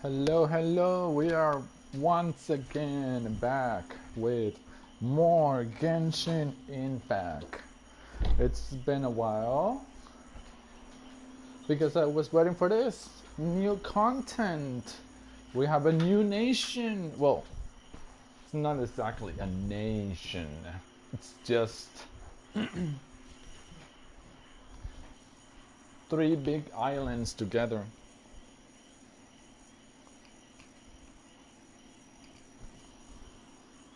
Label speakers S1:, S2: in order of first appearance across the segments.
S1: Hello, hello. We are once again back with more Genshin Impact. It's been a while because I was waiting for this new content. We have a new nation. Well, it's not exactly a nation. It's just three big islands together.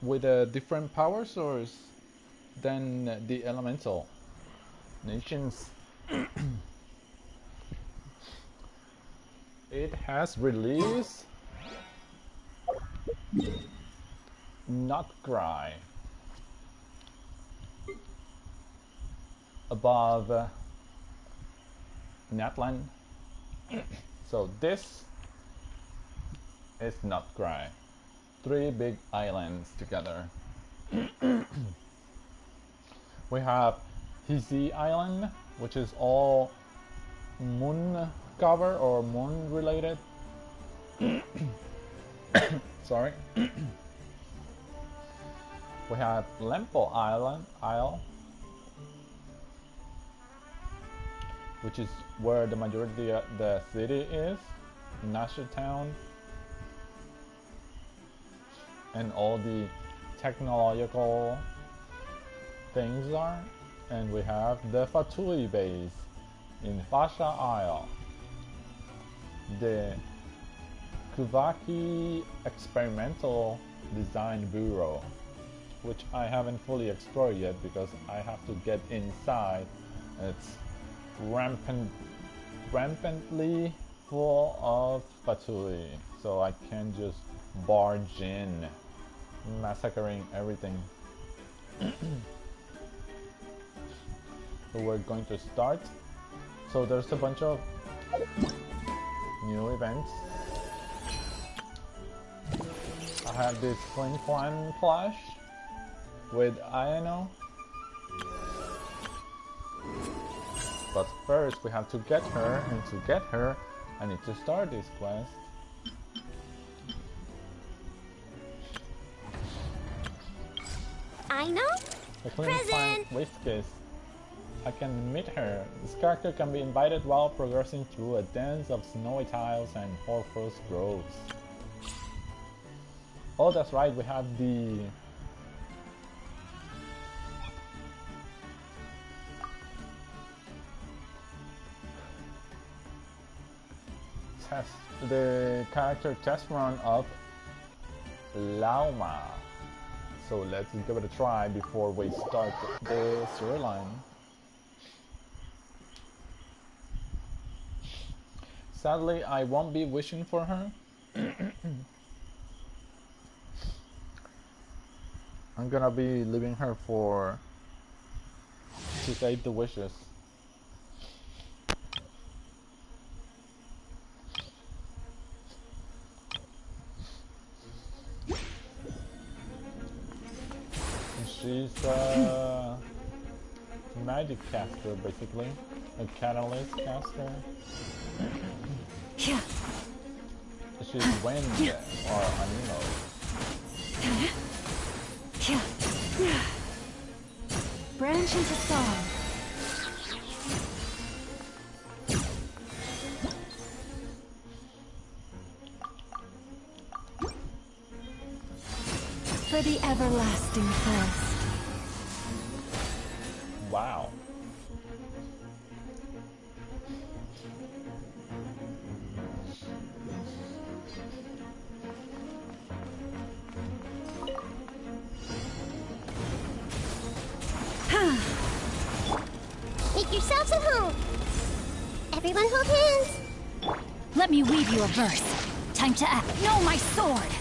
S1: With a different power source than the elemental nations. It has released Nod Krai above Natlan. So this is Nod Krai. Three big islands together. We have Hizi Island, which is all moon cover or moon related. Sorry. We have Lempo Isle, which is where the majority of the city is, Nasha Town, and all the technological things are. And we have the Fatui base in Fasha Isle, the Kuvaki Experimental Design Bureau, which I haven't fully explored yet because I have to get inside. It's rampantly full of Fatui, so I can't just barge in, massacring everything. So we're going to start. So there's a bunch of new events. I have this Flin Flan plush with Ayano. But first we have to get her, and to get her I need to start this quest.
S2: I know.
S1: The Flin Flan Whiskers. I can meet her. This character can be invited while progressing through a dance of snowy tiles and hoarfrost groves. Oh, that's right, we have the character test run of Lauma. So let's give it a try before we start the storyline. Sadly, I won't be wishing for her. I'm gonna be leaving her to save the wishes. She's a magic caster, basically. A catalyst caster. She's wind or animo.
S2: Branch into song. For the everlasting thirst.
S1: Wow.
S2: Make yourselves at home. Everyone hold hands.
S3: Let me weave you a verse. Time to act. No, my sword!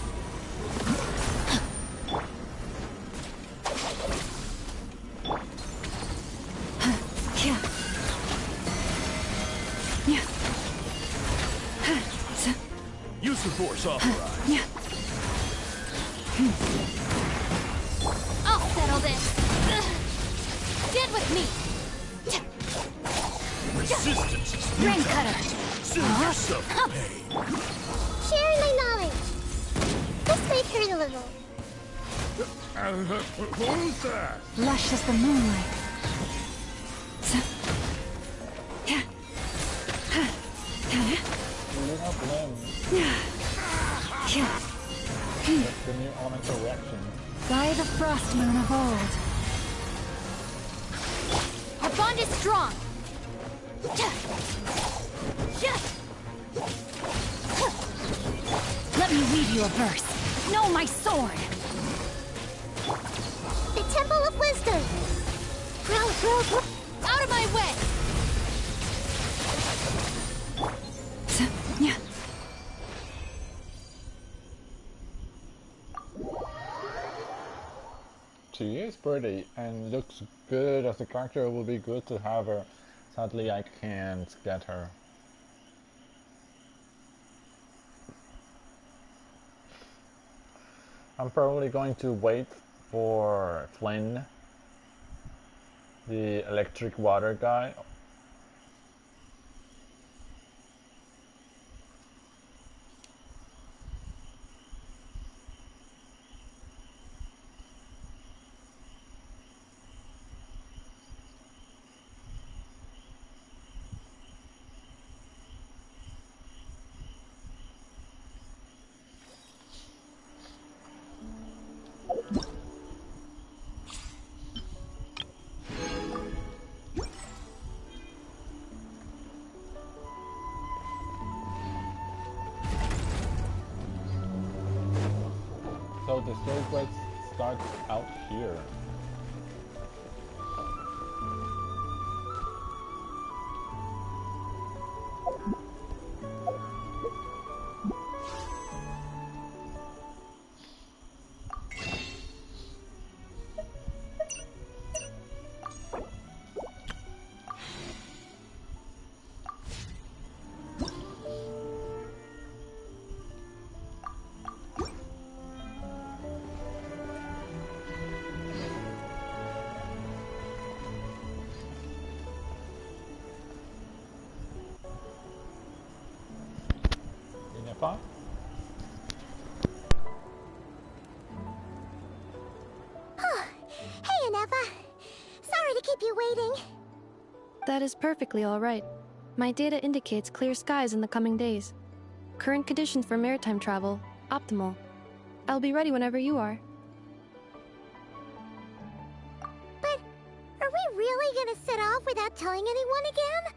S4: Use the force authorized.
S2: I'll settle this. Get with me.
S4: Resistance is
S3: Rain cutter!
S4: Save yourself the pain.
S2: sharing my knowledge. This might hurt a little.
S4: Who's that?
S3: Lush as the moonlight.
S1: Lunar Blend. That's the new elemental reaction.
S3: By the frost moon of old.
S2: Our bond is strong.
S3: Let me read you a verse. Know my sword.
S2: The Temple of Wisdom. Grow, grow, grow. Out of my way.
S3: Yeah.
S1: She is pretty and looks good as a character. It would be good to have her. Sadly, I can't get her. I'm probably going to wait for Flynn, the electric water guy. So the story quest starts out here. Ineffa?
S2: Hey, Ineffa. Sorry to keep you waiting.
S5: That is perfectly all right. My data indicates clear skies in the coming days. Current conditions for maritime travel, optimal. I'll be ready whenever you are.
S2: But are we really gonna set off without telling anyone again?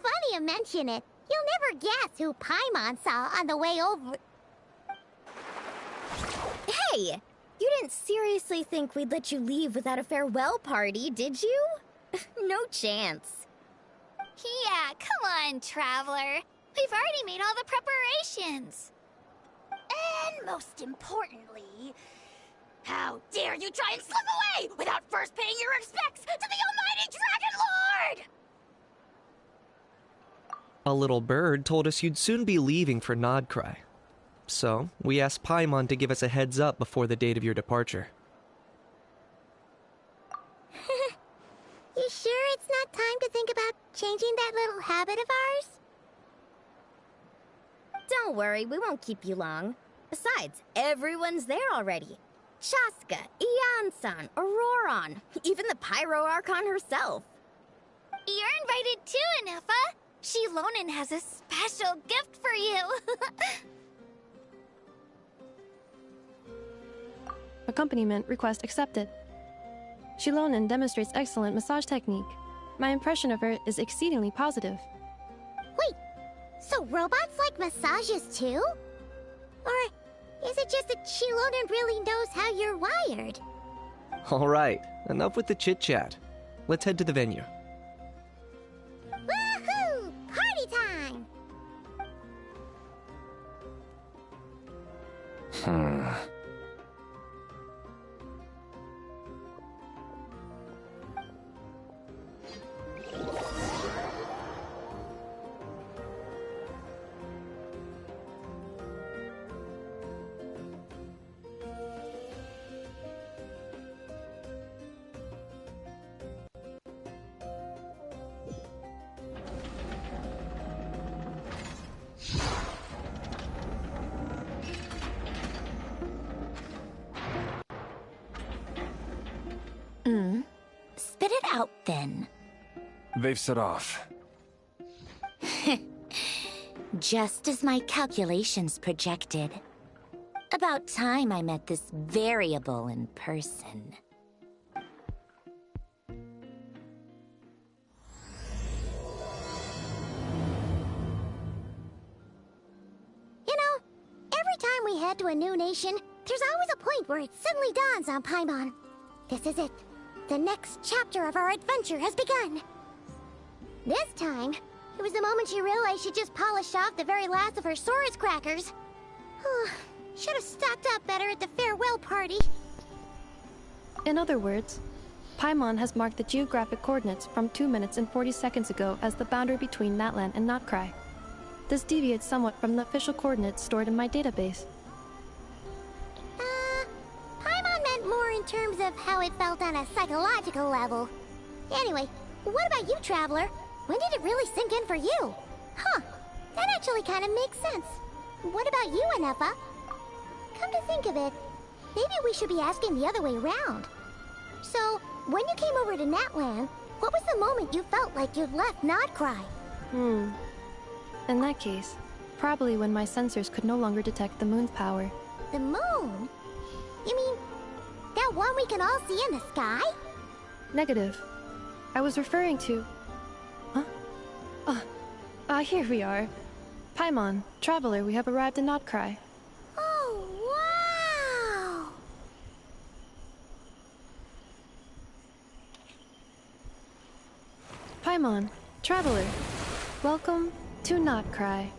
S2: Funny you mention it. You'll never guess who Paimon saw on the way over.
S6: Hey! You didn't seriously think we'd let you leave without a farewell party, did you? No chance.
S2: Yeah, come on, Traveler. We've already made all the preparations. And most importantly, how dare you try and slip away without first paying your respects to the almighty Dragon Lord!
S7: A little bird told us you'd soon be leaving for Nod Krai. So, we asked Paimon to give us a heads up before the date of your departure.
S2: You sure it's not time to think about changing that little habit of ours?
S6: Don't worry, we won't keep you long. Besides, everyone's there already. Chaska, Ian-san, Auroron, even the Pyro Archon herself.
S2: You're invited too, Ineffa. Shilonen has a special gift for you.
S5: Accompaniment request accepted. Shilonen demonstrates excellent massage technique. My impression of her is exceedingly positive.
S2: Wait, so robots like massages too? Or is it just that Shilonen really knows how you're wired?
S7: Alright, enough with the chit-chat. Let's head to the venue.
S2: Woohoo! Party time! Spit it out, then.
S4: They've set off.
S2: Just as my calculations projected. About time I met this variable in person.
S8: You know, every time we head to a new nation, there's always a point where it suddenly dawns on Paimon. This is it. The next chapter of our adventure has begun. This time, it was the moment she realized she just polished off the very last of her Saurus crackers. Should have stocked up better at the farewell party.
S5: In other words, Paimon has marked the geographic coordinates from 2 minutes and 40 seconds ago as the boundary between Natlan and Nod Krai. This deviates somewhat from the official coordinates stored in my database.
S8: Paimon meant more in terms of how it felt on a psychological level. Anyway, what about you, Traveler? When did it really sink in for you? Huh, that actually kind of makes sense. What about you, Anefa? Come to think of it, maybe we should be asking the other way around. So, when you came over to Natlan, what was the moment you felt like you'd left Nod Krai?
S5: In that case, probably when my sensors could no longer detect the moon's power.
S8: The moon? You mean, that one we can all see in the sky?
S5: Negative. I was referring to... Here we are. Paimon, Traveler, we have arrived in Nod Krai.
S8: Oh, wow!
S5: Paimon, Traveler, welcome to Nod Krai.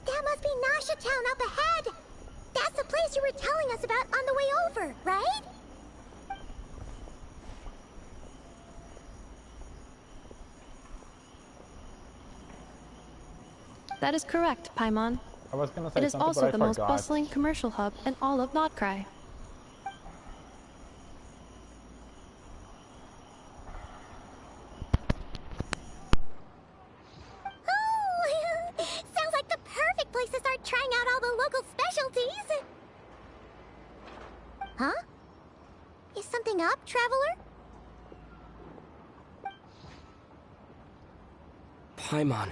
S8: That must be Nasha Town up ahead! That's the place you were telling us about on the way over, right?
S5: That is correct, Paimon.
S1: I was gonna say
S5: It is
S1: something,
S5: also
S1: but I
S5: the most
S1: forgot.
S5: bustling commercial hub in all of Nod Krai.
S8: Oh, sounds like the perfect place to start trying out all the local specialties. Huh? Is something up, Traveler?
S9: Paimon,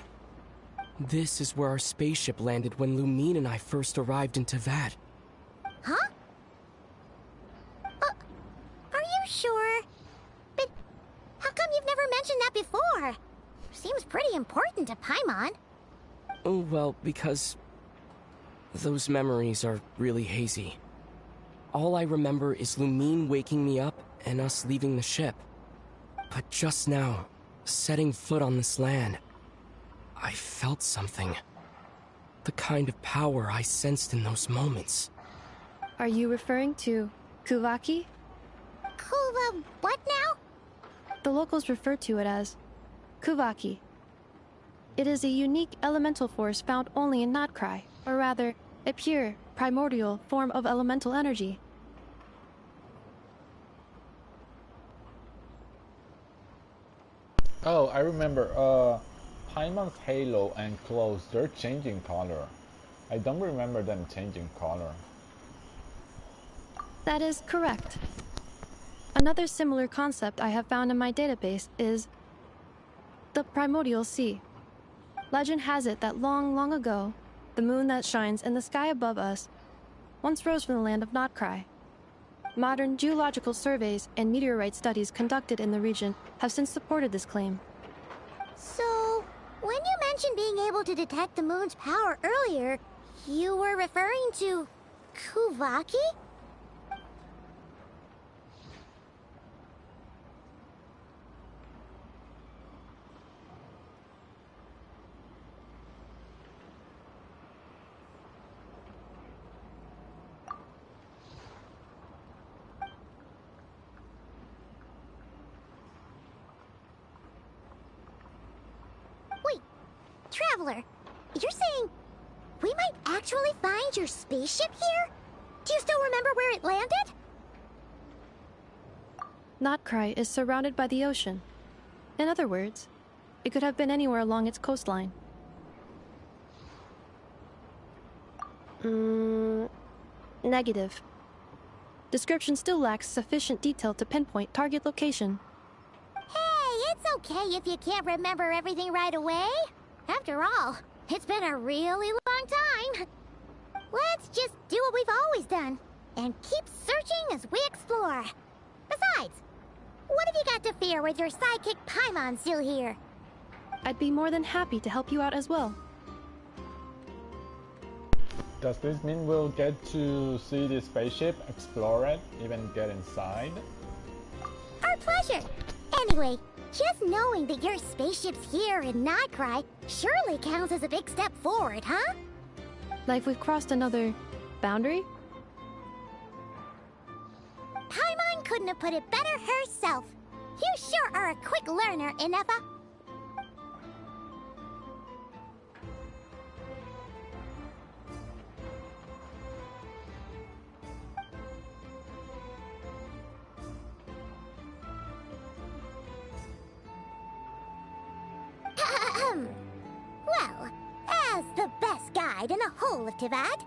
S9: this is where our spaceship landed when Lumine and I first arrived in Teyvat.
S8: Huh? Are you sure? But how come you've never mentioned that before? Seems pretty important to Paimon.
S9: Oh, well, because those memories are really hazy. All I remember is Lumine waking me up and us leaving the ship. But just now, setting foot on this land, I felt something. The kind of power I sensed in those moments.
S5: Are you referring to Kuvaki?
S8: Kuva, what now?
S5: The locals refer to it as Kuvaki. It is a unique elemental force found only in Nod Krai, or rather, a pure, primordial form of elemental energy.
S1: Oh, I remember, Paimon's halo and clothes, they're changing color. I don't remember them changing color.
S5: That is correct. Another similar concept I have found in my database is the primordial sea. Legend has it that long, long ago, the moon that shines in the sky above us once rose from the land of Nod Krai. Modern geological surveys and meteorite studies conducted in the region have since supported this claim.
S8: So, when you mentioned being able to detect the moon's power earlier, you were referring to Kuvaki? Wait, Traveler, you're saying we might actually find your spaceship here? Do you still remember where it landed?
S5: Nod Krai is surrounded by the ocean. In other words, it could have been anywhere along its coastline. Negative. Description still lacks sufficient detail to pinpoint target location.
S8: Hey, it's okay if you can't remember everything right away. After all, it's been a really long time. Let's just do what we've always done, and keep searching as we explore. Besides, what have you got to fear with your sidekick Paimon still here?
S5: I'd be more than happy to help you out as well.
S1: Does this mean we'll get to see the spaceship, explore it, even get inside?
S8: Our pleasure! Anyway, just knowing that your spaceship's here in Nod Krai surely counts as a big step forward, huh?
S5: Like we've crossed another boundary?
S8: Paimon couldn't have put it better herself. You sure are a quick learner, Inefa. Well, as the best guide in the whole of Tibet,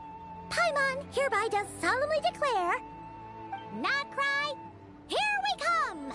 S8: Paimon hereby does solemnly declare, Nod Krai, here we come!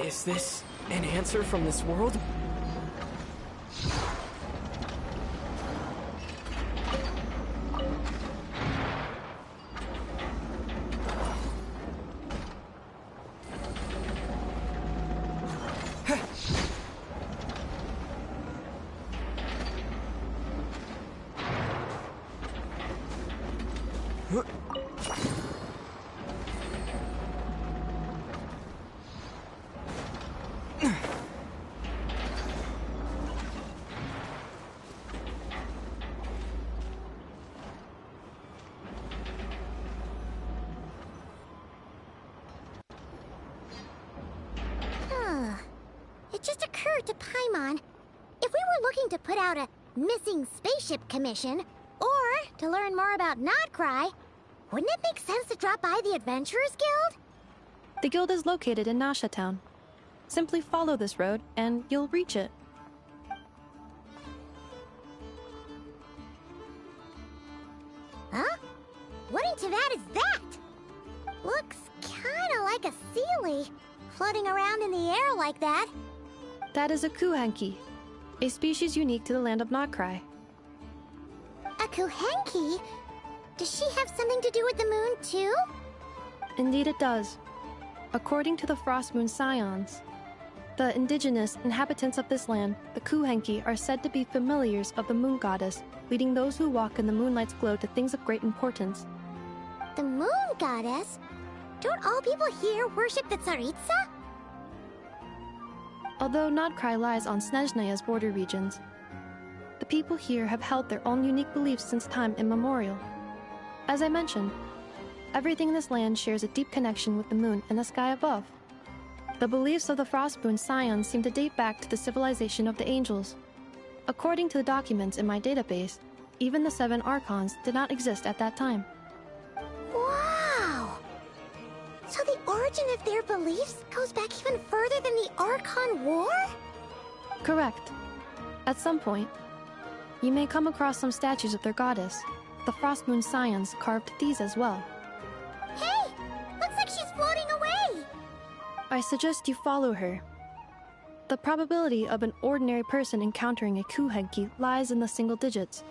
S9: Is this an answer from this world?
S8: It just occurred to Paimon, if we were looking to put out a missing spaceship commission, or to learn more about Nod Krai, wouldn't it make sense to drop by the Adventurers Guild?
S5: The guild is located in Nasha Town. Simply follow this road, and you'll reach it.
S8: Huh? What in Tibet is that? Looks kinda like a Sealy, floating around in the air like that.
S5: That is a kuhenki, a species unique to the land of Nod Krai.
S8: A Kuhenki? Does she have something to do with the moon, too?
S5: Indeed it does. According to the Frost Moon Scions, the indigenous inhabitants of this land, the kuhenki, are said to be familiars of the moon goddess, leading those who walk in the moonlight's glow to things of great importance.
S8: The moon goddess? Don't all people here worship the Tsaritsa?
S5: Although Nod Krai lies on Snezhnaya's border regions, the people here have held their own unique beliefs since time immemorial. As I mentioned, everything in this land shares a deep connection with the moon and the sky above. The beliefs of the Frostmoon Scions seem to date back to the civilization of the angels. According to the documents in my database, even the 7 Archons did not exist at that time.
S8: Wow! So the origin of their beliefs goes back even further than the Archon War?
S5: Correct. At some point, you may come across some statues of their goddess. The Frostmoon Scions carved these as well.
S8: Hey! Looks like she's floating away!
S5: I suggest you follow her. The probability of an ordinary person encountering a kuhenki lies in the single digits.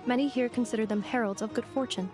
S5: Many here consider them heralds of good fortune.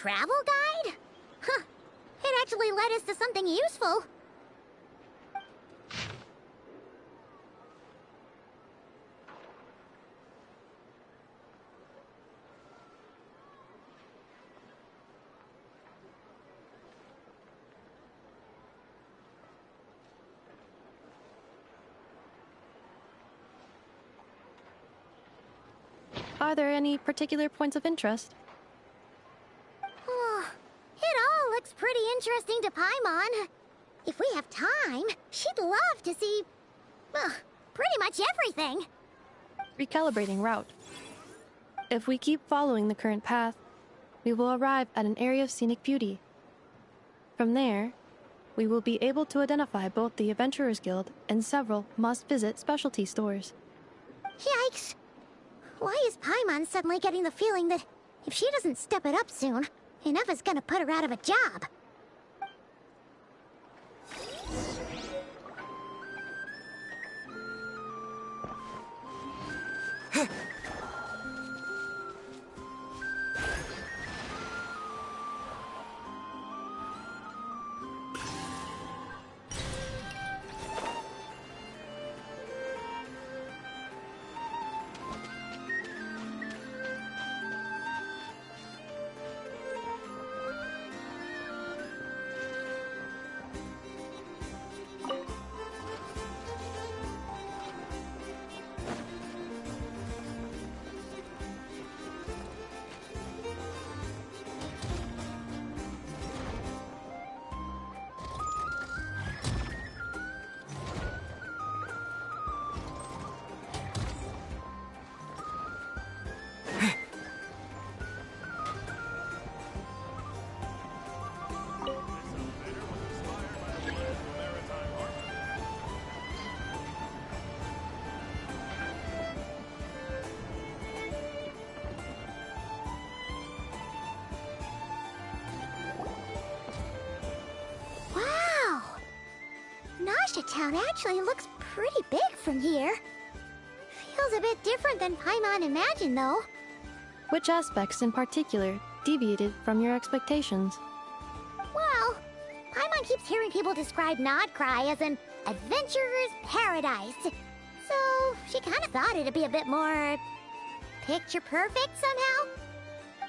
S8: travel guide? Huh. It actually led us to something useful.
S5: Are there any particular points of interest?
S8: Oh, it all looks pretty interesting to Paimon. If we have time, she'd love to see, pretty much everything.
S5: Recalibrating route. If we keep following the current path, we will arrive at an area of scenic beauty. From there, we will be able to identify both the Adventurers Guild and several must-visit specialty stores.
S8: Yikes! Why is Paimon suddenly getting the feeling that if she doesn't step it up soon, enough is gonna put her out of a job? Town actually looks pretty big from here. Feels a bit different than Paimon imagined, though.
S5: Which aspects in particular deviated from your expectations?
S8: Well, Paimon keeps hearing people describe Nod Krai as an adventurer's paradise. So she kind of thought it'd be a bit more picture perfect somehow.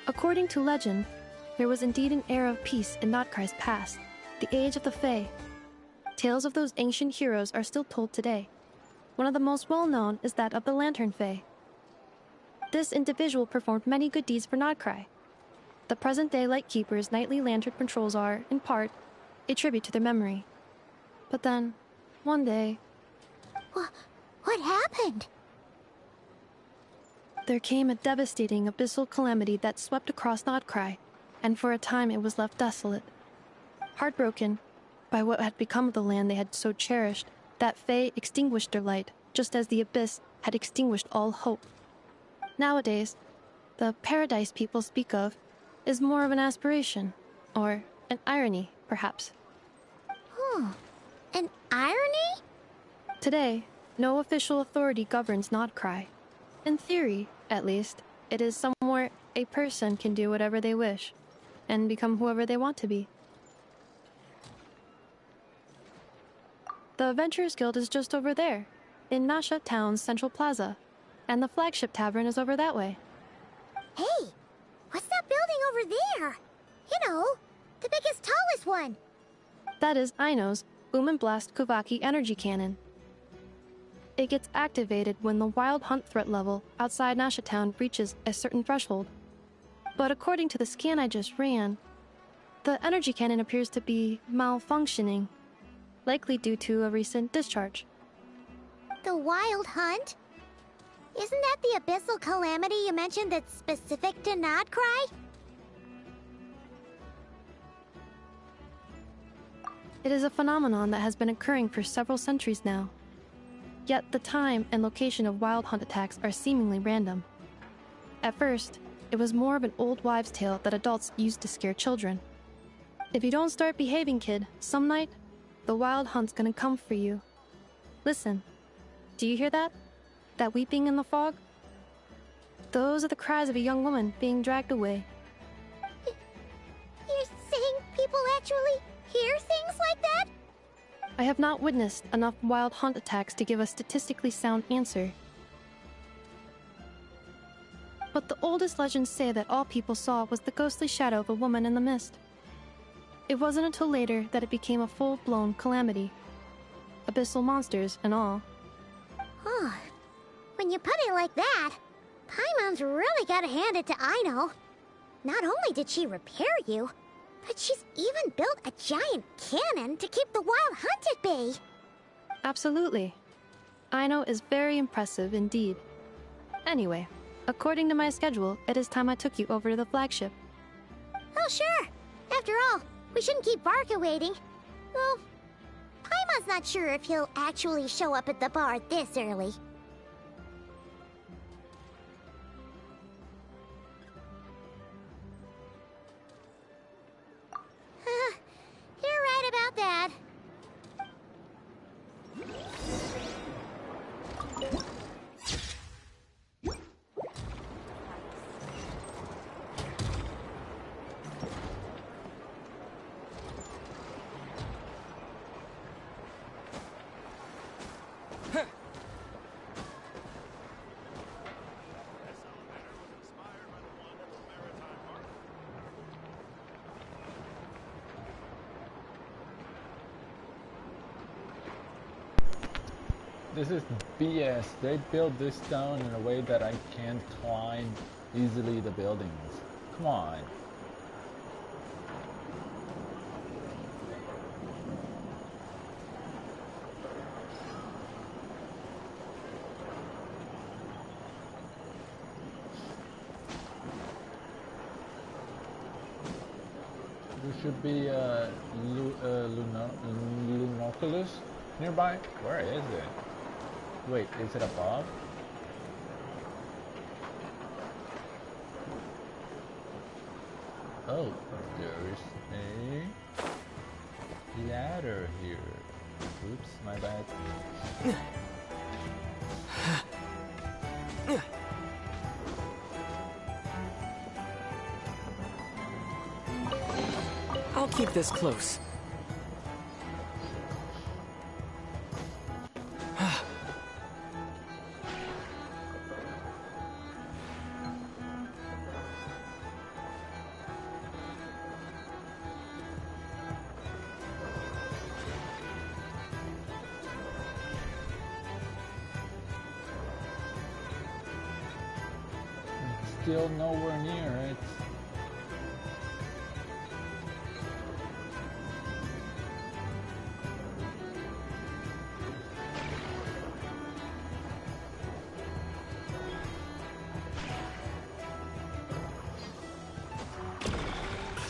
S5: According to legend, there was indeed an era of peace in Nod Krai's past, the age of the Fae. Tales of those ancient heroes are still told today. One of the most well-known is that of the Lantern Fae. This individual performed many good deeds for Nod Krai. The present-day Lightkeeper's nightly lantern patrols are, in part, a tribute to their memory. But then, one day...
S8: What happened?
S5: There came a devastating abyssal calamity that swept across Nod Krai, and for a time it was left desolate. Heartbroken by what had become of the land they had so cherished, that Fae extinguished their light, just as the Abyss had extinguished all hope. Nowadays, the paradise people speak of is more of an aspiration, or an irony, perhaps.
S8: An irony?
S5: Today, no official authority governs Nod Krai. In theory, at least, it is somewhere a person can do whatever they wish, and become whoever they want to be. The Adventurers Guild is just over there, in Nasha Town's central plaza, and the flagship tavern is over that way.
S8: Hey, what's that building over there? You know, the biggest, tallest one.
S5: That is Aino's Boom and Blast Kuvaki energy cannon. It gets activated when the wild hunt threat level outside Nasha Town reaches a certain threshold. But according to the scan I just ran, the energy cannon appears to be malfunctioning, likely due to a recent discharge.
S8: The wild hunt? Isn't that the abyssal calamity you mentioned that's specific to Nod Krai?
S5: It is a phenomenon that has been occurring for several centuries now. Yet the time and location of wild hunt attacks are seemingly random. At first, it was more of an old wives' tale that adults used to scare children. If you don't start behaving, kid, some night, the wild hunt's gonna come for you. Listen, do you hear that? That weeping in the fog? Those are the cries of a young woman being dragged away.
S8: actually hear things like that?
S5: I have not witnessed enough wild hunt attacks to give a statistically sound answer. But the oldest legends say that all people saw was the ghostly shadow of a woman in the mist. It wasn't until later that it became a full-blown calamity. Abyssal monsters and all.
S8: Oh, when you put it like that, Paimon's really gotta hand it to Aino. Not only did she repair you, but she's even built a giant cannon to keep the wild hunt at bay.
S5: Absolutely. Aino is very impressive indeed. Anyway, according to my schedule, it is time I took you over to the flagship.
S8: Oh, sure. After all, we shouldn't keep Barca waiting. Well, Paimon's not sure if he'll actually show up at the bar this early. You're right about that.
S1: This is BS. They built this stone in a way that I can't climb easily the buildings. Come on. There should be a Lunoculus nearby. Where is it? Wait, is it above? Oh, there's a ladder here. Oops, my bad.
S9: I'll keep this close.
S1: Still nowhere near it.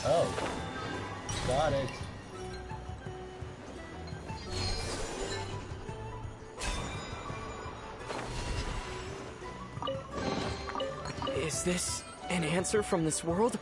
S1: Oh, got it.
S9: Is this an answer from this world?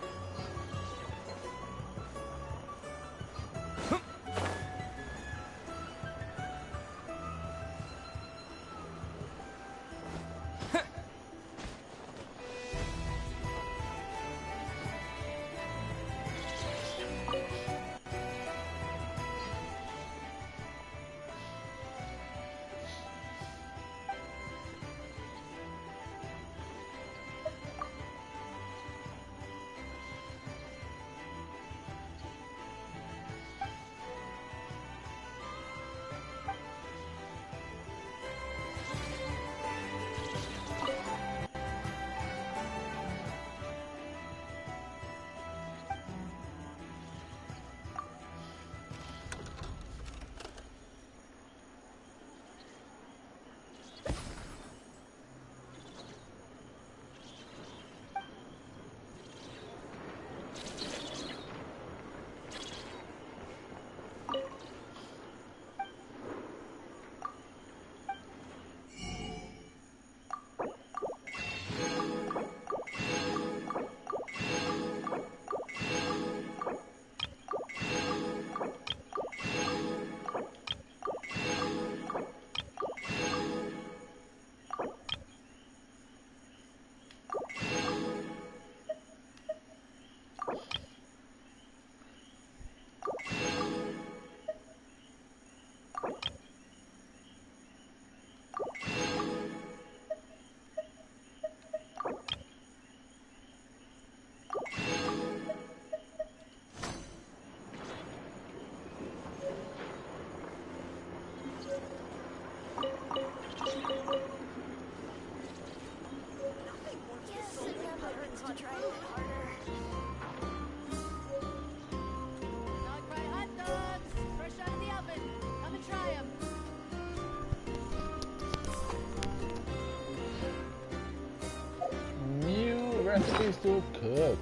S1: recipes to cook.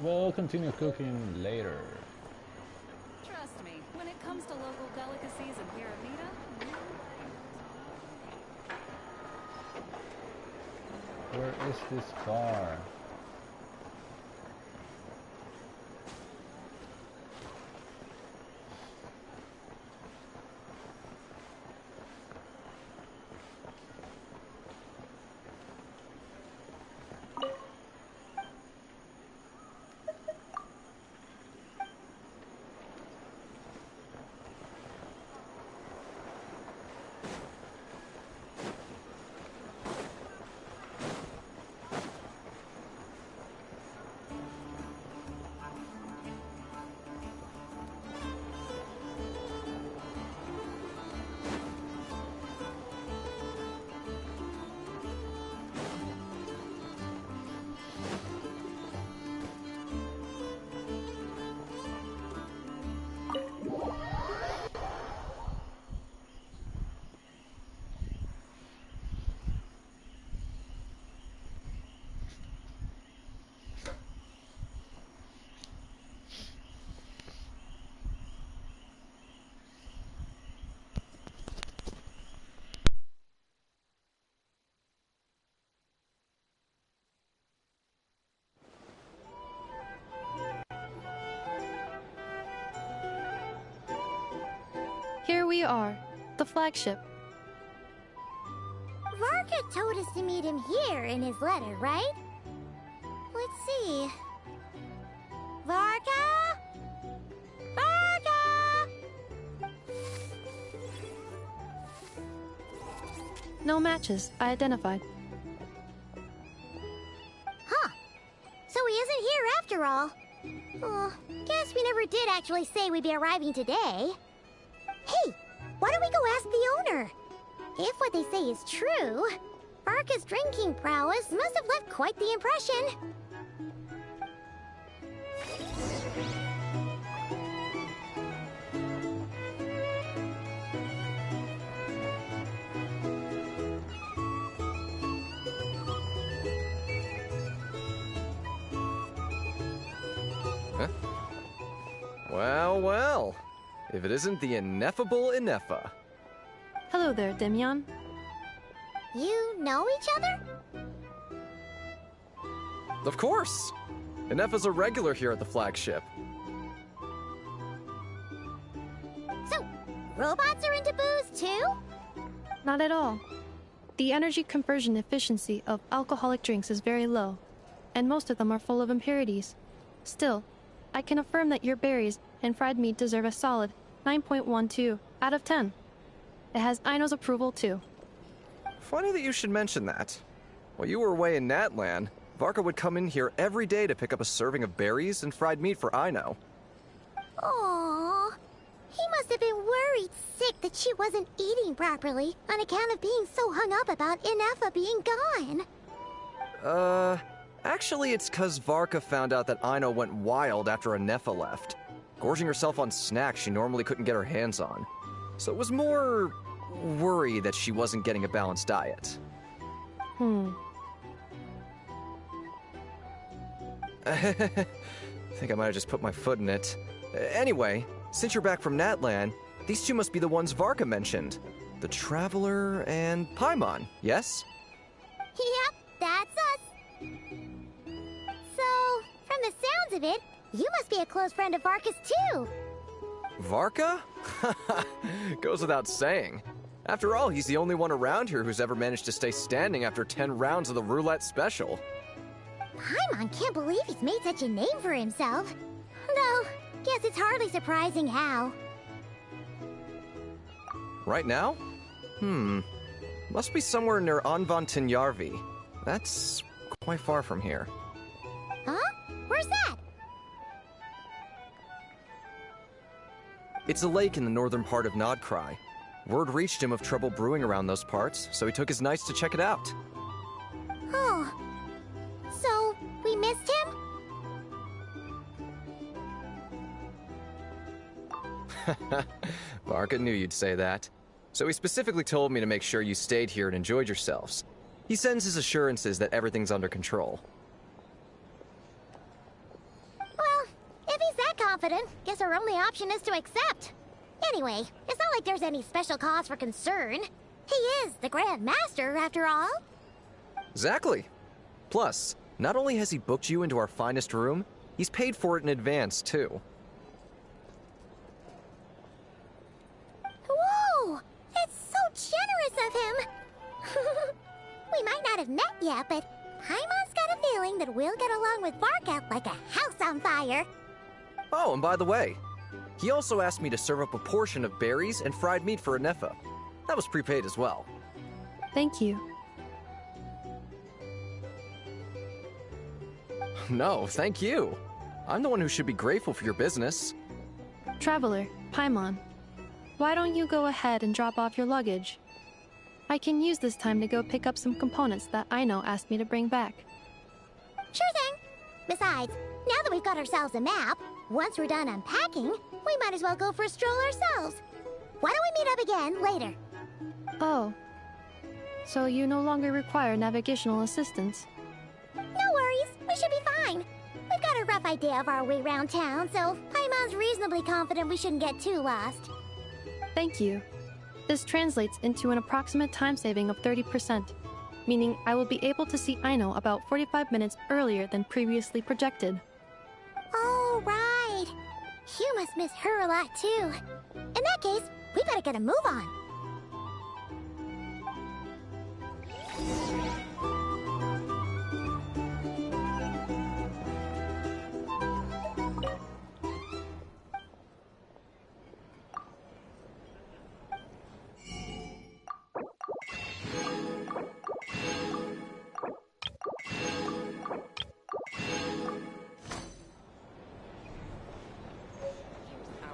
S1: We'll continue cooking later.
S3: Trust me, when it comes to local delicacies in Pyramida,
S1: Where is this car?
S5: Here we are, the flagship.
S8: Varka told us to meet him here in his letter, right? Let's see. Varka? Varka!
S5: No matches, I identified.
S8: Huh. So he isn't here after all. Oh, guess we never did actually say we'd be arriving today. Hey, why don't we go ask the owner? If what they say is true, Varka's drinking prowess must have left quite the impression.
S10: Huh? Well, well. If it isn't the ineffable Ineffa.
S5: Hello there, Demyon.
S8: You know each other?
S10: Of course! Ineffa's a regular here at the flagship.
S8: So, robots are into booze too?
S5: Not at all. The energy conversion efficiency of alcoholic drinks is very low, and most of them are full of impurities. Still, I can affirm that your berries and fried meat deserve a solid 9.12 out of 10. It has Aino's approval too.
S10: Funny that you should mention that. While you were away in Natlan, Varka would come in here every day to pick up a serving of berries and fried meat for Aino.
S8: Aww. He must have been worried sick that she wasn't eating properly on account of being so hung up about Ineffa being gone.
S10: Actually it's 'cause Varka found out that Aino went wild after Ineffa left, gorging herself on snacks she normally couldn't get her hands on. So it was more worry that she wasn't getting a balanced diet. I think I might have just put my foot in it. Anyway, since you're back from Natlan, these two must be the ones Varka mentioned. The Traveler and Paimon, yes?
S8: Yep, that's us. So, from the sounds of it, you must be a close friend of Varka's too.
S10: Varka? Goes without saying. After all, he's the only one around here who's ever managed to stay standing after 10 rounds of the roulette special.
S8: Paimon can't believe he's made such a name for himself. Though, guess it's hardly surprising how.
S10: Right now? Must be somewhere near Anvantinjarvi. That's quite far from here.
S8: Huh? Where's that?
S10: It's a lake in the northern part of Nod Krai. Word reached him of trouble brewing around those parts, so he took his knights to check it out.
S8: Oh. So, we missed him?
S10: Varka knew you'd say that. So he specifically told me to make sure you stayed here and enjoyed yourselves. He sends his assurances that everything's under control.
S8: Well, if he's that confident, guess our only option is to accept. Anyway, it's not like there's any special cause for concern. He is the Grand Master, after all.
S10: Exactly. Plus, not only has he booked you into our finest room, he's paid for it in advance, too.
S8: Whoa! It's so generous of him! We might not have met yet, but Paimon's got a feeling that we'll get along with Varka like a house on fire.
S10: Oh, and by the way, he also asked me to serve up a portion of berries and fried meat for Ineffa. That was prepaid as well.
S5: Thank you.
S10: No, thank you. I'm the one who should be grateful for your business.
S5: Traveler, Paimon, why don't you go ahead and drop off your luggage? I can use this time to go pick up some components that Aino asked me to bring back.
S8: Sure thing. Besides, now that we've got ourselves a map, once we're done unpacking, we might as well go for a stroll ourselves. Why don't we meet up again later?
S5: Oh. So you no longer require navigational assistance?
S8: No worries, we should be fine. We've got a rough idea of our way around town, so Paimon's reasonably confident we shouldn't get too lost.
S5: Thank you. This translates into an approximate time saving of 30%, meaning I will be able to see Aino about 45 minutes earlier than previously projected.
S8: Oh, right. You must miss her a lot, too. In that case, we better get a move on.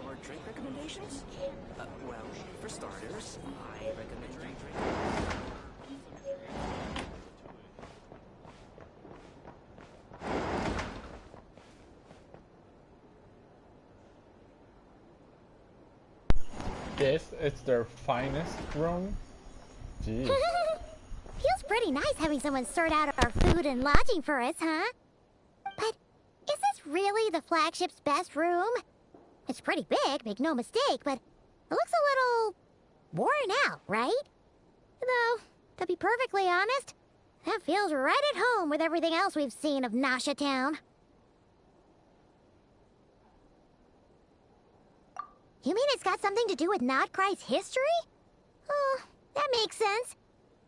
S9: Our drink recommendations? Well, for starters, I recommend you drink.
S1: This is their finest room? Jeez.
S8: Feels pretty nice having someone sort out our food and lodging for us, huh? But is this really the flagship's best room? It's pretty big, make no mistake, but it looks a little worn out, right? Though, to be perfectly honest, that feels right at home with everything else we've seen of Nasha Town. You mean it's got something to do with Nod Krai's history? Oh, that makes sense.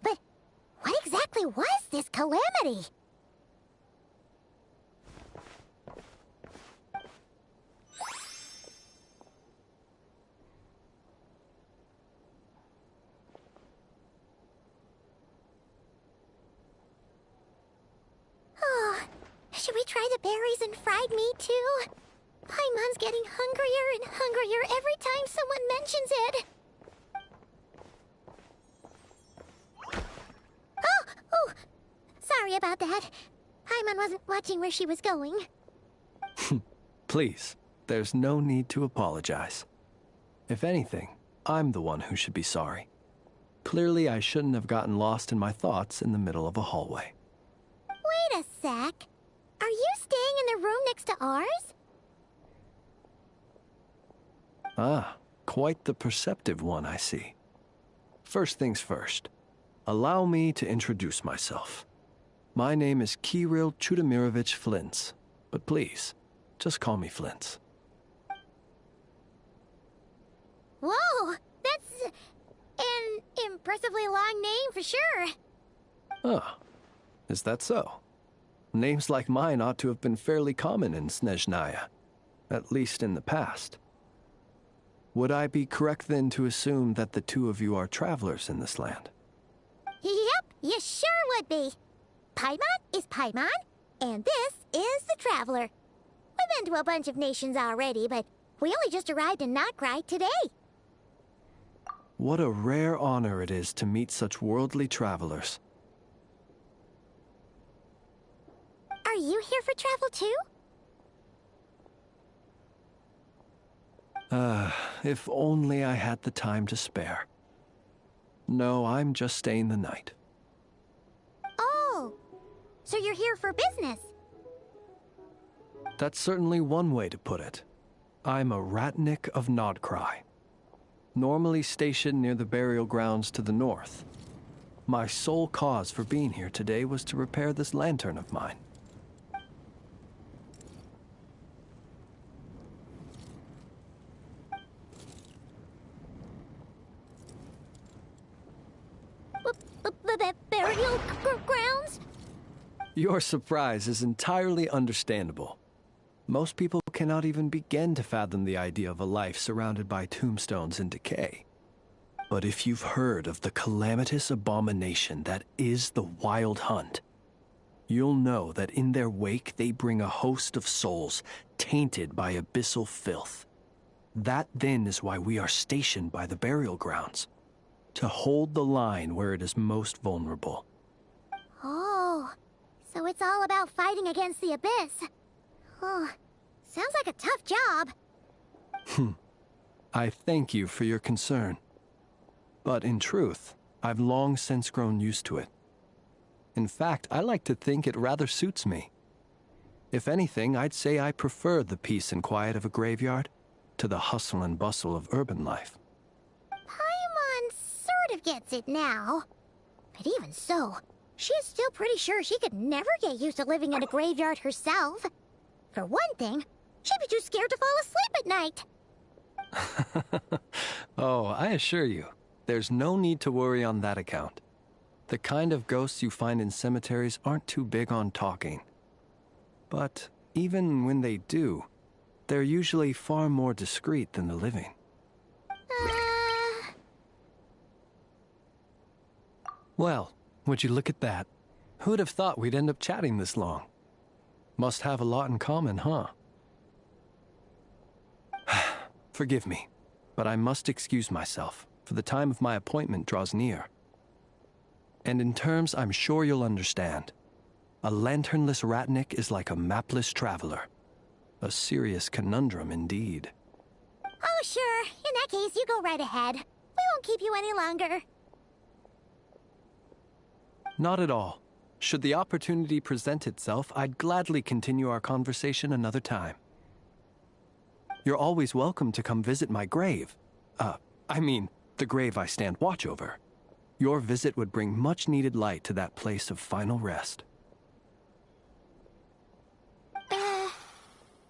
S8: But what exactly was this calamity? Oh, should we try the berries and fried meat too? Paimon's getting hungrier and hungrier every time someone mentions it. Oh! Sorry about that. Paimon wasn't watching where she was going.
S11: Please, there's no need to apologize. If anything, I'm the one who should be sorry. Clearly, I shouldn't have gotten lost in my thoughts in the middle of a hallway.
S8: Wait a sec. Are you staying in the room next to ours?
S11: Ah, quite the perceptive one, I see. First things first, allow me to introduce myself. My name is Kirill Chudamirovich Flintz, but please, just call me Flintz.
S8: Whoa, that's an impressively long name for sure.
S11: Ah, is that so? Names like mine ought to have been fairly common in Snezhnaya, at least in the past. Would I be correct then to assume that the two of you are travelers in this land?
S8: Yep, you sure would be. Paimon is Paimon, and this is the Traveler. We've been to a bunch of nations already, but we only just arrived in Nod Krai today.
S11: What a rare honor it is to meet such worldly travelers.
S8: Are you here for travel too?
S11: If only I had the time to spare. No, I'm just staying the night.
S8: Oh, so you're here for business?
S11: That's certainly one way to put it. I'm a Ratnik of Nod Krai, normally stationed near the burial grounds to the north. My sole cause for being here today was to repair this lantern of mine.
S8: Burial grounds?
S11: Your surprise is entirely understandable. Most people cannot even begin to fathom the idea of a life surrounded by tombstones and decay. But if you've heard of the calamitous abomination that is the Wild Hunt, you'll know that in their wake they bring a host of souls tainted by abyssal filth. That then is why we are stationed by the burial grounds, to hold the line where it is most vulnerable.
S8: Oh, so it's all about fighting against the abyss. Oh, sounds like a tough job.
S11: I thank you for your concern. But in truth, I've long since grown used to it. In fact, I like to think it rather suits me. If anything, I'd say I prefer the peace and quiet of a graveyard to the hustle and bustle of urban life.
S8: Paimon sort of gets it now. But even so, she's still pretty sure she could never get used to living in a graveyard herself. For one thing, she'd be too scared to fall asleep at night.
S11: Oh, I assure you, there's no need to worry on that account. The kind of ghosts you find in cemeteries aren't too big on talking. But even when they do, they're usually far more discreet than the living. Well, would you look at that? Who'd have thought we'd end up chatting this long? Must have a lot in common, huh? Forgive me, but I must excuse myself, for the time of my appointment draws near. And in terms I'm sure you'll understand, a lanternless Ratnik is like a mapless traveler. A serious conundrum indeed.
S8: Oh, sure. In that case, you go right ahead. We won't keep you any longer.
S11: Not at all. Should the opportunity present itself, I'd gladly continue our conversation another time. You're always welcome to come visit my grave. I mean, the grave I stand watch over. Your visit would bring much-needed light to that place of final rest.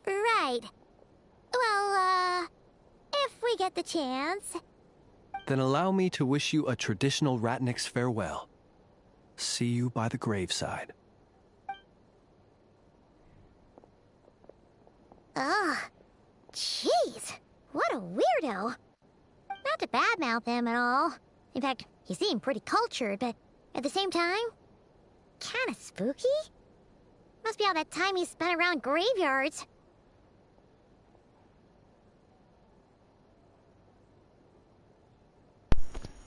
S8: Right. Well, if we get the chance.
S11: Then allow me to wish you a traditional Ratnik's farewell. See you by the graveside.
S8: Ugh. Jeez. What a weirdo. Not to badmouth him at all. In fact, he seemed pretty cultured, but at the same time, kinda spooky? Must be all that time he spent around graveyards.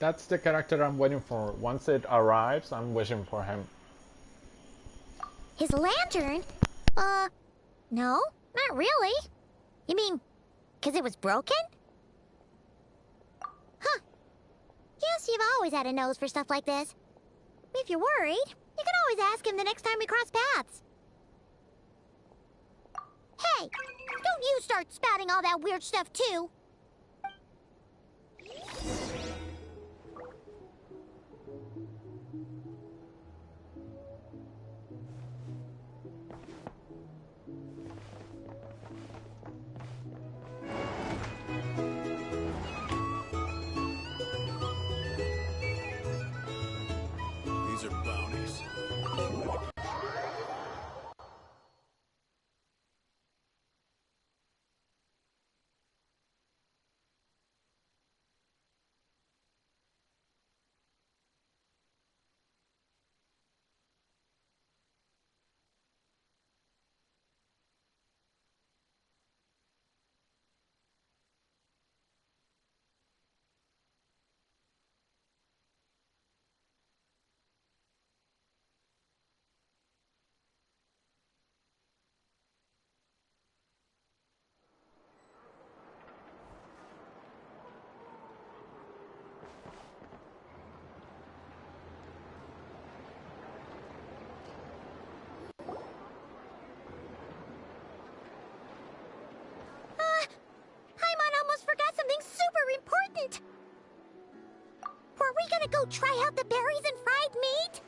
S1: That's the character I'm waiting for. Once it arrives, I'm wishing for him.
S8: His lantern? No, not really. You mean, 'cause it was broken? Huh. Guess you've always had a nose for stuff like this. If you're worried, you can always ask him the next time we cross paths. Hey, don't you start spouting all that weird stuff too.
S4: These are bounties.
S8: Paimon almost forgot something super important. Were we gonna go try out the berries and fried meat?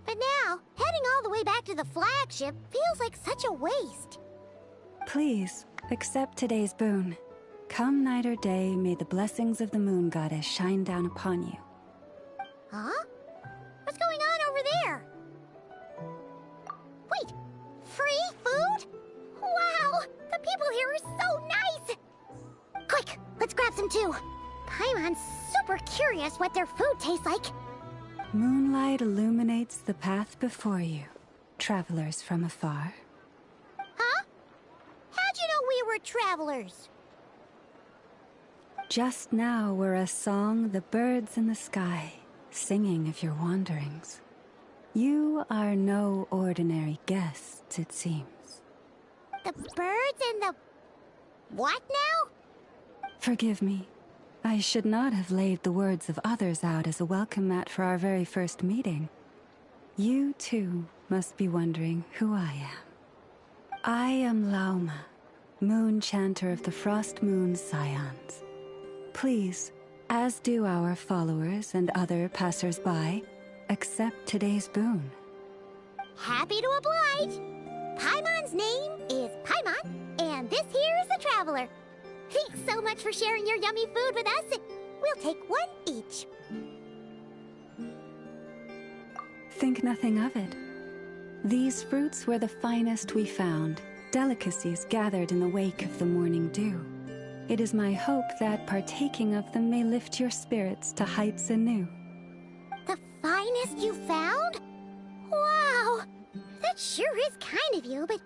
S8: But now, heading all the way back to the flagship feels like such a waste.
S12: Please, accept today's boon. Come night or day, may the blessings of the moon goddess shine down upon you.
S8: Huh? What's going on over there? Wait, free food? Wow, the people here are so nice! Quick, let's grab some too. Paimon's super curious what their food tastes like.
S12: Moonlight illuminates the path before you, travelers from afar.
S8: Huh? How'd you know we were travelers?
S12: Just now were a song the birds in the sky, singing of your wanderings. You are no ordinary guests, it seems.
S8: The birds and the... what now?
S12: Forgive me. I should not have laid the words of others out as a welcome mat for our very first meeting. You, too, must be wondering who I am. I am Lauma, moon chanter of the Frost Moon Scions. Please, as do our followers and other passers-by, accept today's boon.
S8: Happy to oblige. Paimon's name is Paimon, and this here is the Traveler. Thanks so much for sharing your yummy food with us. We'll take one each.
S12: Think nothing of it. These fruits were the finest we found, delicacies gathered in the wake of the morning dew. It is my hope that partaking of them may lift your spirits to heights anew.
S8: The finest you found? Wow! That sure is kind of you, but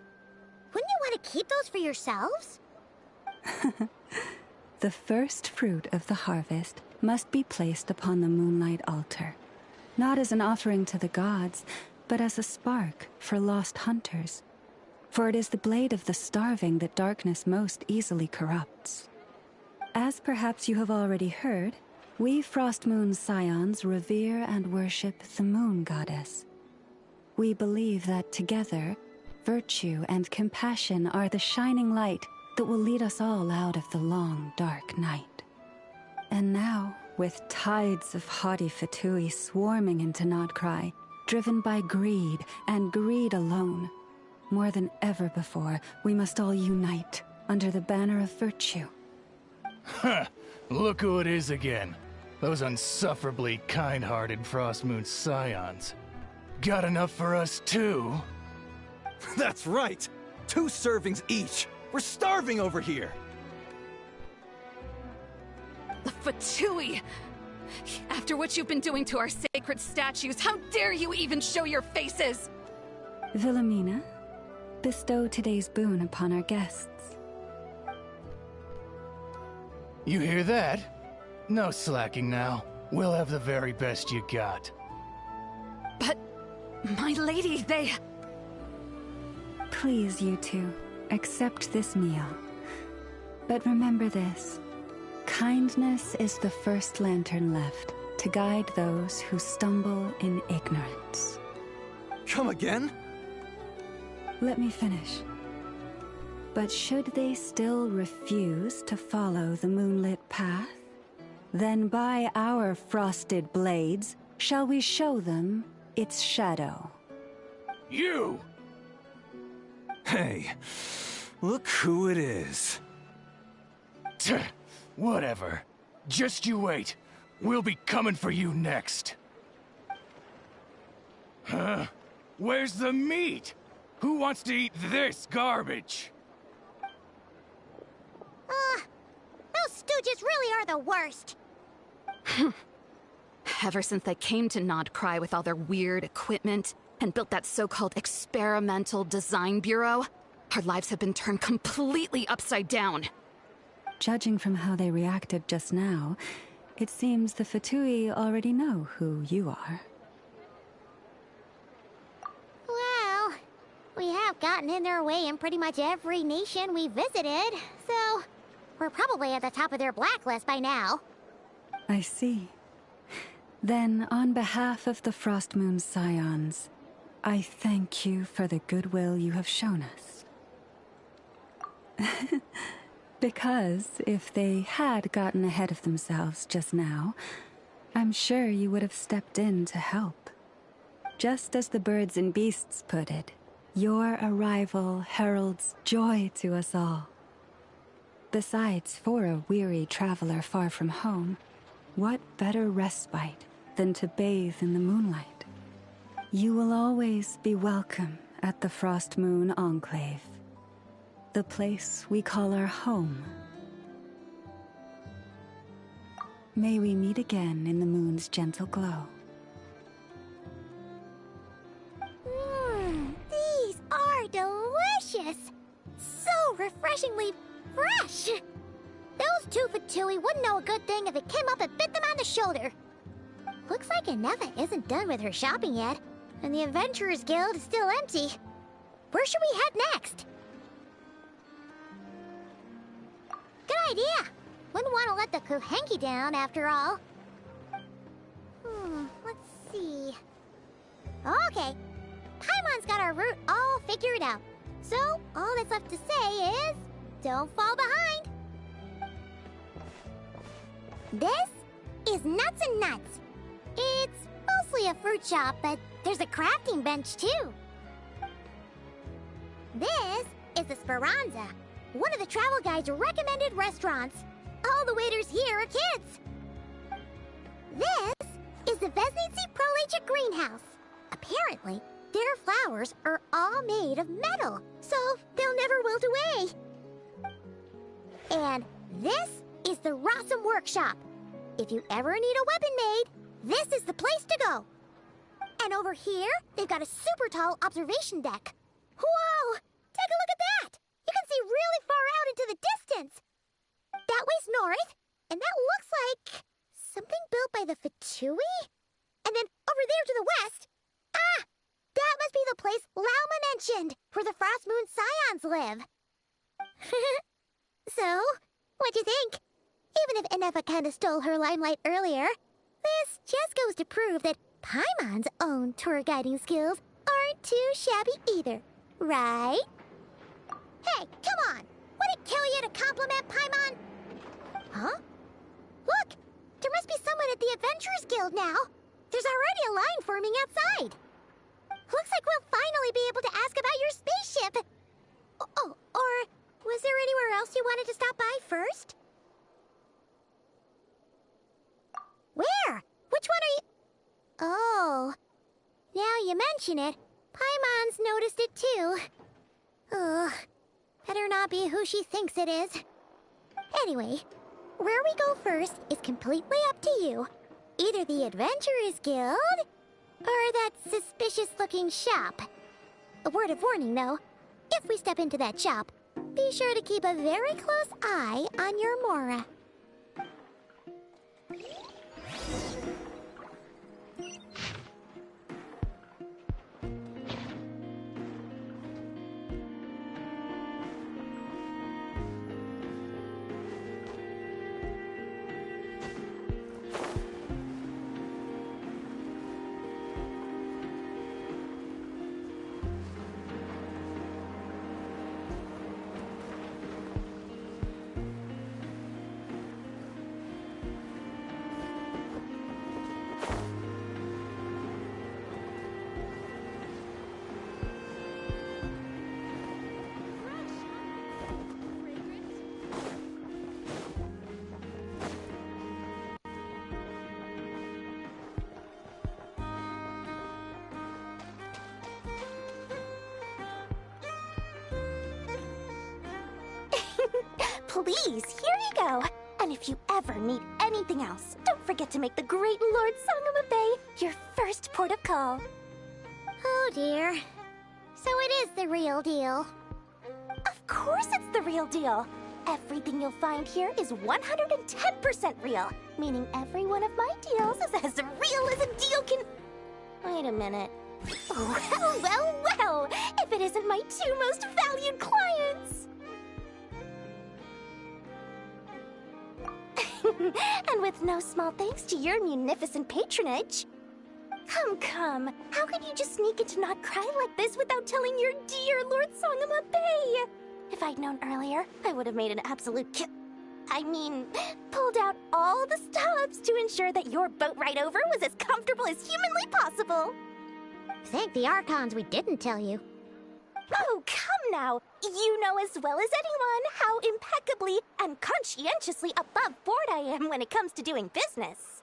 S8: wouldn't you want to keep those for yourselves?
S12: The first fruit of the harvest must be placed upon the moonlight altar, not as an offering to the gods, but as a spark for lost hunters. For it is the blade of the starving that darkness most easily corrupts. As perhaps you have already heard, we Frost Moon Scions revere and worship the moon goddess. We believe that together, virtue and compassion are the shining light that will lead us all out of the long, dark night. And now, with tides of haughty Fatui swarming into Nod Krai, driven by greed and greed alone, more than ever before, we must all unite under the banner of virtue.
S13: Huh, look who it is again. Those unsufferably kind-hearted Frost Moon Scions. Got enough for us too?
S14: That's right! 2 servings each! We're starving over here!
S3: Fatui! After what you've been doing to our sacred statues, how dare you even show your faces?
S12: Wilhelmina, bestow today's boon upon our guests.
S13: You hear that? No slacking now. We'll have the very best you got.
S3: But, my lady, they...
S12: Please, you two, accept this meal. But remember this. Kindness is the first lantern left to guide those who stumble in ignorance.
S14: Come again?
S12: Let me finish. But should they still refuse to follow the moonlit path, then by our frosted blades shall we show them its shadow.
S13: You!
S14: Hey, look who it is.
S13: Whatever. Just you wait. We'll be coming for you next. Huh? Where's the meat? Who wants to eat this garbage?
S8: Those stooges really are the worst.
S3: Ever since they came to Nod Krai with all their weird equipment and built that so-called experimental design bureau, our lives have been turned completely upside down.
S12: Judging from how they reacted just now, it seems the Fatui already know who you are.
S8: Well, we have gotten in their way in pretty much every nation we visited, so we're probably at the top of their blacklist by now.
S12: I see. Then, on behalf of the Frost Moon Scions, I thank you for the goodwill you have shown us. Because if they had gotten ahead of themselves just now, I'm sure you would have stepped in to help. Just as the birds and beasts put it, your arrival heralds joy to us all. Besides, for a weary traveler far from home, what better respite than to bathe in the moonlight? You will always be welcome at the Frost Moon Enclave, the place we call our home. May we meet again in the moon's gentle glow.
S8: These are delicious! So refreshingly fresh! Those two Fatui wouldn't know a good thing if it came up and bit them on the shoulder. Looks like Inefa isn't done with her shopping yet, and the Adventurers Guild is still empty. Where should we head next? Good idea! Wouldn't want to let the Kuhenki down, after all. Let's see... Okay, Paimon's got our route all figured out. So, all that's left to say is... don't fall behind! This is Nuts and Nuts. It's mostly a fruit shop, but there's a crafting bench, too. This is the Speranza, one of the travel guide's recommended restaurants. All the waiters here are kids. This is the Vesnitsi Prolecha greenhouse. Apparently, their flowers are all made of metal, so they'll never wilt away. And this is the Rossum Workshop. If you ever need a weapon made, this is the place to go. And over here, they've got a super tall observation deck. Whoa! Take a look at that! You can see really far out into the distance. That way's north, and that looks like something built by the Fatui? And then over there to the west, that must be the place Lauma mentioned, where the Frost Moon Scions live. So, what'd you think? Even if Inefa kinda stole her limelight earlier, this just goes to prove that Paimon's own tour guiding skills aren't too shabby either, right? Hey, come on! Would it kill you to compliment Paimon? Huh? Look! There must be someone at the Adventurers Guild now! There's already a line forming outside! Looks like we'll finally be able to ask about your spaceship! Oh, or was there anywhere else you wanted to stop by first? Where? Which one are you... Oh, now you mention it, Paimon's noticed it too. Ugh, better not be who she thinks it is. Anyway, where we go first is completely up to you. Either the Adventurers Guild, or that suspicious-looking shop. A word of warning, though. If we step into that shop, be sure to keep a very close eye on your Mora.
S2: please, here you go. And if you ever need anything else, don't forget to make the great Lord Sangamo Bay your first port of call.
S8: Oh dear. So it is the real deal.
S2: Of course it's the real deal. Everything you'll find here is 110% real, meaning every one of my deals is as real as a deal can... Wait a minute. Well, if it isn't my two most valued clients! And with no small thanks to your munificent patronage. Come, how could you just sneak into Nod Krai like this without telling your dear Lord Sangamo Bay? If I'd known earlier, I would have made an absolute pulled out all the stops to ensure that your boat ride over was as comfortable as humanly possible.
S8: Thank the Archons we didn't tell you.
S2: Oh, come now! You know as well as anyone how impeccably and conscientiously above board I am when it comes to doing business.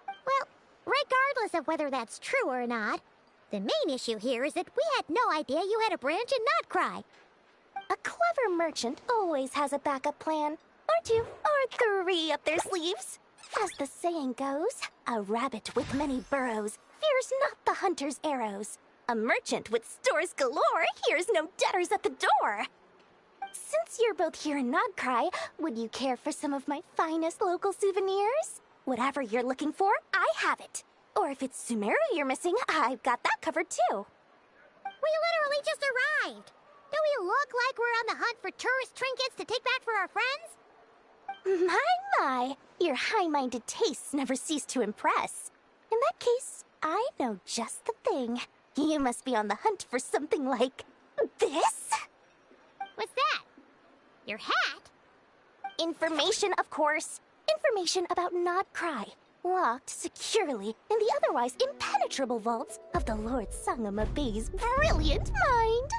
S8: Well, regardless of whether that's true or not, the main issue here is that we had no idea you had a branch in Nod Krai.
S2: A clever merchant always has a backup plan, or two, or three up their sleeves. As the saying goes, a rabbit with many burrows fears not the hunter's arrows. A merchant with stores galore hears no debtors at the door. Since you're both here in Nod Krai, would you care for some of my finest local souvenirs? Whatever you're looking for, I have it. Or if it's Sumeru you're missing, I've got that covered too.
S8: We literally just arrived. Do we look like we're on the hunt for tourist trinkets to take back for our friends?
S2: My, your high-minded tastes never cease to impress. In that case, I know just the thing. You must be on the hunt for something like this?
S8: What's that? Your hat?
S2: Information, of course. Information about Nod Krai, locked securely in the otherwise impenetrable vaults of the Lord Sangamo Bay's brilliant mind.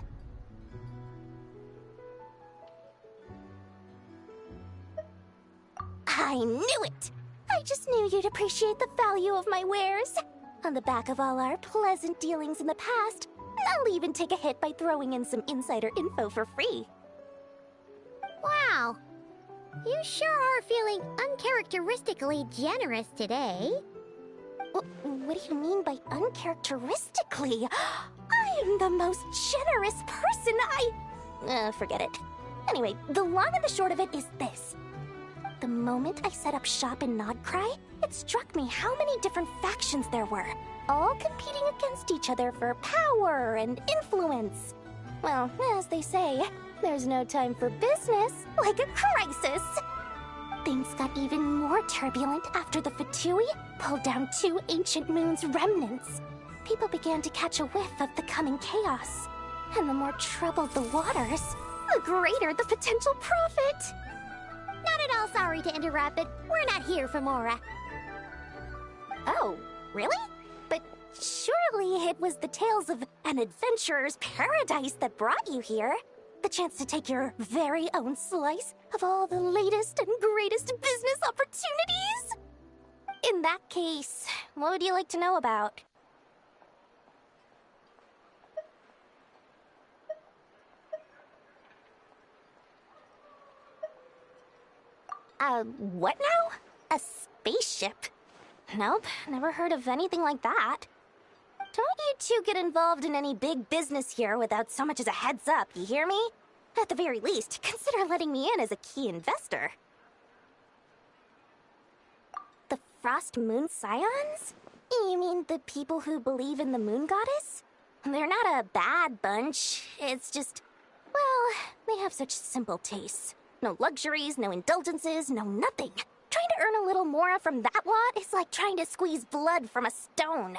S2: I knew it! I just knew you'd appreciate the value of my wares. On the back of all our pleasant dealings in the past, I'll even take a hit by throwing in some insider info for free.
S8: Wow. You sure are feeling uncharacteristically generous today.
S2: What do you mean by uncharacteristically? I am the most generous person forget it. Anyway, the long and the short of it is this. The moment I set up shop in Nod Krai, it struck me how many different factions there were, all competing against each other for power and influence. Well, as they say, there's no time for business like a crisis. Things got even more turbulent after the Fatui pulled down 2 ancient moon's remnants. People began to catch a whiff of the coming chaos. And the more troubled the waters, the greater the potential profit.
S8: Not at all sorry to interrupt, but we're not here for Mora.
S2: Oh, really? But surely it was the tales of an adventurer's paradise that brought you here. The chance to take your very own slice of all the latest and greatest business opportunities? In that case, what would you like to know about? What now? A spaceship? Nope, never heard of anything like that. Don't you two get involved in any big business here without so much as a heads up, you hear me? At the very least, consider letting me in as a key investor. The Frost Moon Scions? You mean the people who believe in the Moon Goddess? They're not a bad bunch, it's just... well, they have such simple tastes. No luxuries, no indulgences, no nothing. Trying to earn a little more from that lot is like trying to squeeze blood from a stone.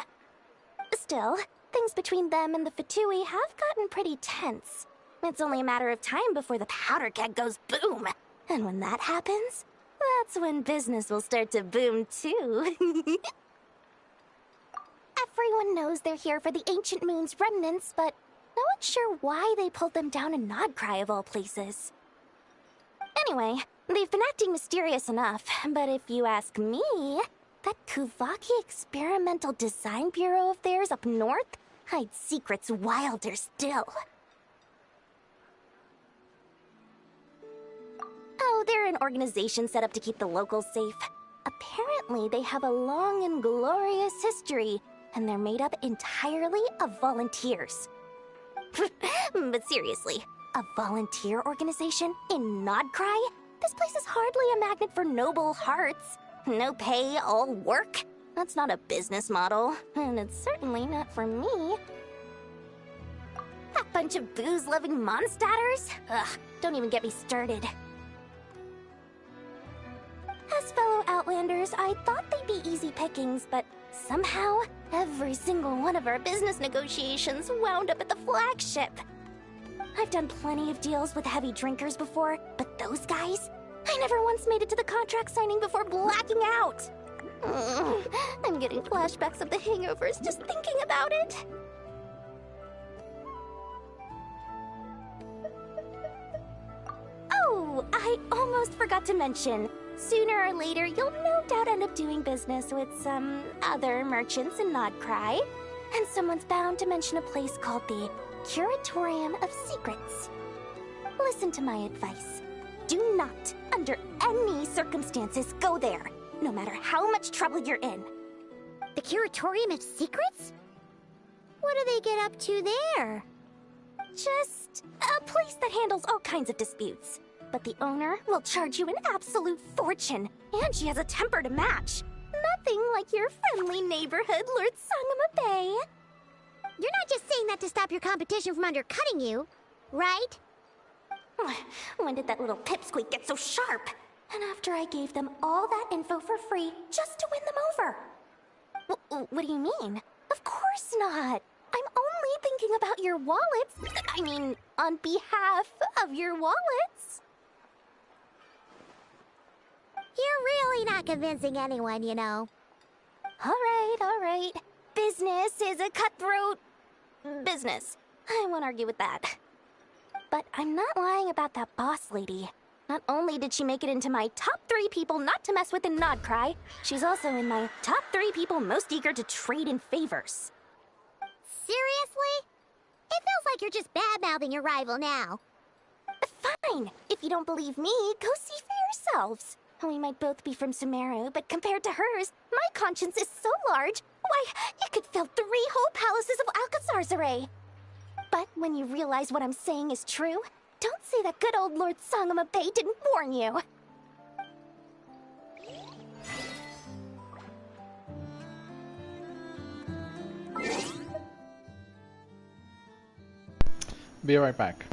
S2: Still, things between them and the Fatui have gotten pretty tense. It's only a matter of time before the powder keg goes boom. And when that happens, that's when business will start to boom too. Everyone knows they're here for the Ancient Moon's remnants, but no one's sure why they pulled them down in Nod Krai of all places. Anyway, they've been acting mysterious enough, but if you ask me, that Kuvaki Experimental Design Bureau of theirs up north hides secrets wilder still.
S6: Oh, they're an organization set up to keep the locals safe. Apparently, they have a long and glorious history, and they're made up entirely of volunteers. But seriously, a volunteer organization in Nod Krai? This place is hardly a magnet for noble hearts. No pay, all work. That's not a business model, and it's certainly not for me. That bunch of booze-loving monsters? Ugh, don't even get me started. As fellow Outlanders, I thought they'd be easy pickings, but somehow, every single one of our business negotiations wound up at the flagship. I've done plenty of deals with heavy drinkers before, but those guys? I never once made it to the contract signing before blacking out. I'm getting flashbacks of the hangovers just thinking about it. Oh, I almost forgot to mention. Sooner or later, you'll no doubt end up doing business with some other merchants in Nod Krai. And someone's bound to mention a place called the Curatorium of Secrets. Listen to my advice. Do not, under any circumstances, go there, no matter how much trouble you're in.
S8: The Curatorium of Secrets? What do they get up to there?
S6: Just a place that handles all kinds of disputes. But the owner will charge you an absolute fortune, and she has a temper to match. Nothing like your friendly neighborhood, Lord Sangama Bay.
S8: You're not just saying that to stop your competition from undercutting you, right?
S6: When did that little pipsqueak get so sharp? And after I gave them all that info for free just to win them over. What do you mean? Of course not. I'm only thinking about your wallets. I mean, on behalf of your wallets.
S8: You're really not convincing anyone, you know.
S6: All right. Business is a cutthroat business. I won't argue with that. But I'm not lying about that boss lady. Not only did she make it into my top 3 people not to mess with in Nod Krai, she's also in my top 3 people most eager to trade in favors.
S8: Seriously? It feels like you're just bad-mouthing your rival now.
S6: Fine. If you don't believe me, go see for yourselves. We might both be from Sumeru, but compared to hers, my conscience is so large, why, it could fill 3 whole palaces of Alcazar's array. But when you realize what I'm saying is true, don't say that good old Lord Sangama Bay didn't warn you.
S1: Be right back.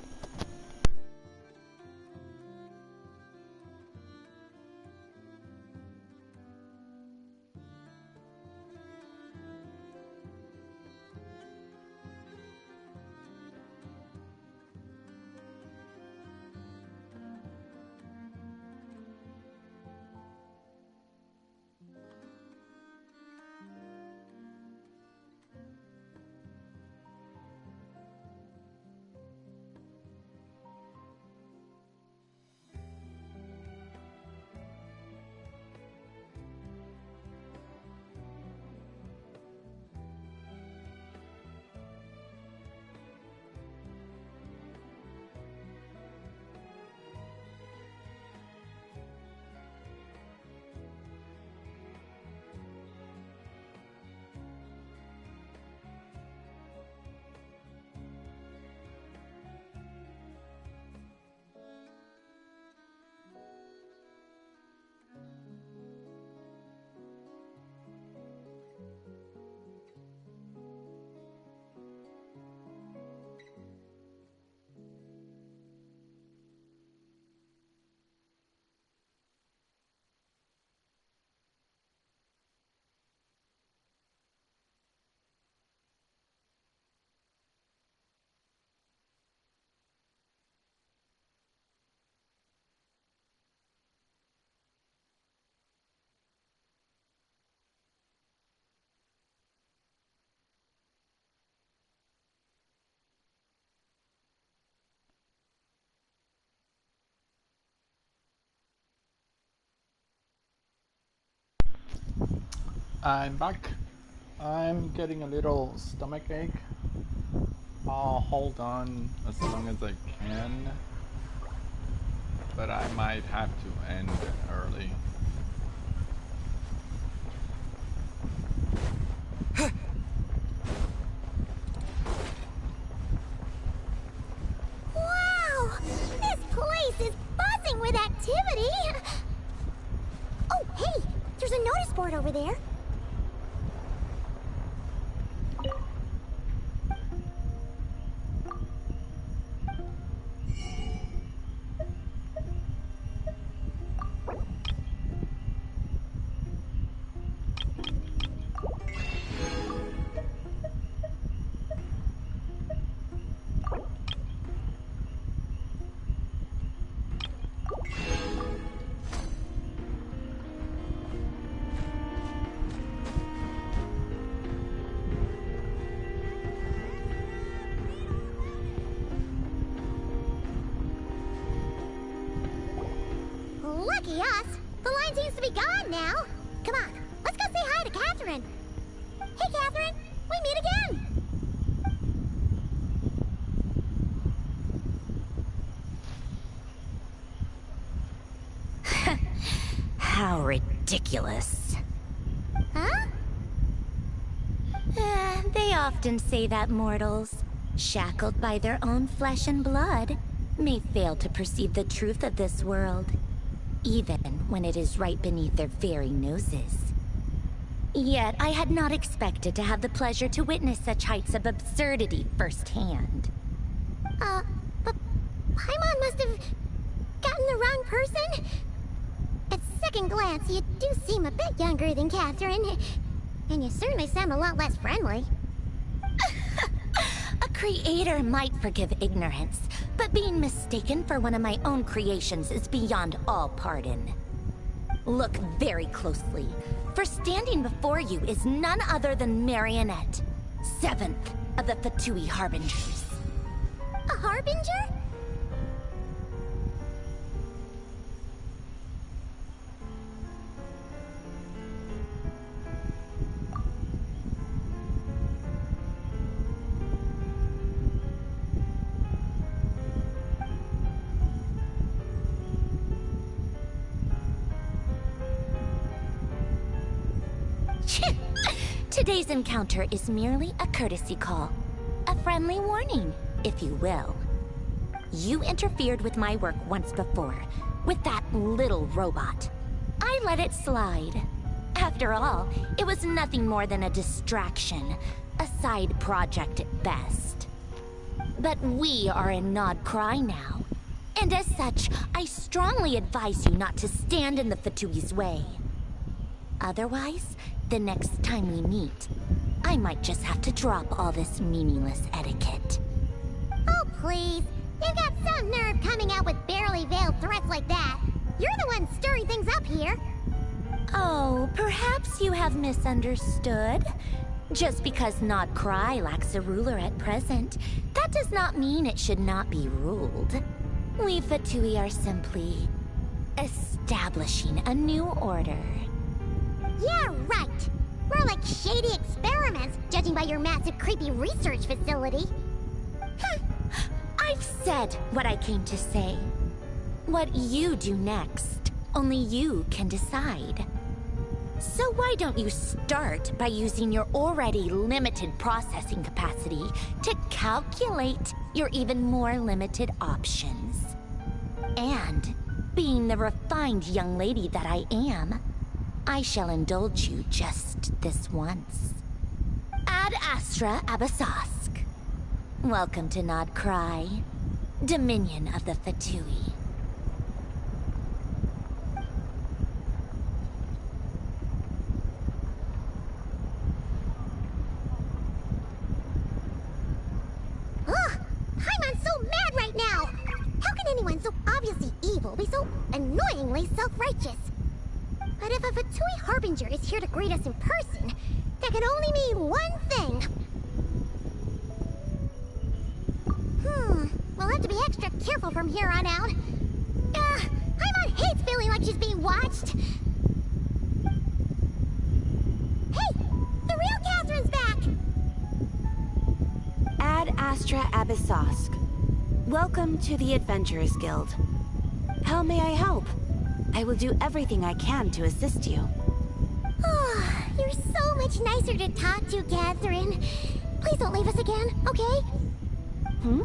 S1: I'm back. I'm getting a little stomach ache. I'll hold on as long as I can. but I might have to end early.
S8: Wow! This place is buzzing with activity! Oh, hey! There's a notice board over there. Lucky us! The line seems to be gone now. Come on, let's go say hi to Catherine. Hey, Catherine, we meet again.
S6: How ridiculous.
S8: Huh?
S6: They often say that mortals, shackled by their own flesh and blood, may fail to perceive the truth of this world, even when it is right beneath their very noses. Yet I had not expected to have the pleasure to witness such heights of absurdity firsthand.
S8: But Paimon must have gotten the wrong person? At second glance, you do seem a bit younger than Catherine, and you certainly sound a lot less friendly.
S6: A creator might forgive ignorance, but being mistaken for one of my own creations is beyond all pardon. Look very closely, for standing before you is none other than Marionette, 7th of the Fatui Harbingers.
S8: A Harbinger?
S6: Today's encounter is merely a courtesy call. A friendly warning, if you will. You interfered with my work once before, with that little robot. I let it slide. After all, it was nothing more than a distraction, a side project at best. But we are in Nod Krai now, and as such, I strongly advise you not to stand in the Fatui's way. Otherwise, the next time we meet, I might just have to drop all this meaningless etiquette.
S8: Oh, please. You've got some nerve coming out with barely veiled threats like that. You're the one stirring things up here.
S6: Oh, perhaps you have misunderstood. Just because Nod Krai lacks a ruler at present, that does not mean it should not be ruled. We Fatui are simply establishing a new order.
S8: Yeah, right. More like shady experiments, judging by your massive, creepy research facility.
S6: I've said what I came to say. What you do next, only you can decide. So why don't you start by using your already limited processing capacity to calculate your even more limited options? And, being the refined young lady that I am, I shall indulge you just this once. Ad Astra Abasask. Welcome to Nod Krai, Dominion of the Fatui.
S8: Ugh! Paimon's so mad right now! How can anyone so obviously evil be so annoyingly self-righteous? But if a Fatui Harbinger is here to greet us in person, that can only mean one thing. We'll have to be extra careful from here on out. Paimon hates feeling like she's being watched. Hey! The real Catherine's back!
S15: Ad Astra Abyssosque. Welcome to the Adventurers Guild. How may I help? I will do everything I can to assist you.
S8: Oh, you're so much nicer to talk to, Catherine. Please don't leave us again, okay?
S15: Hmm?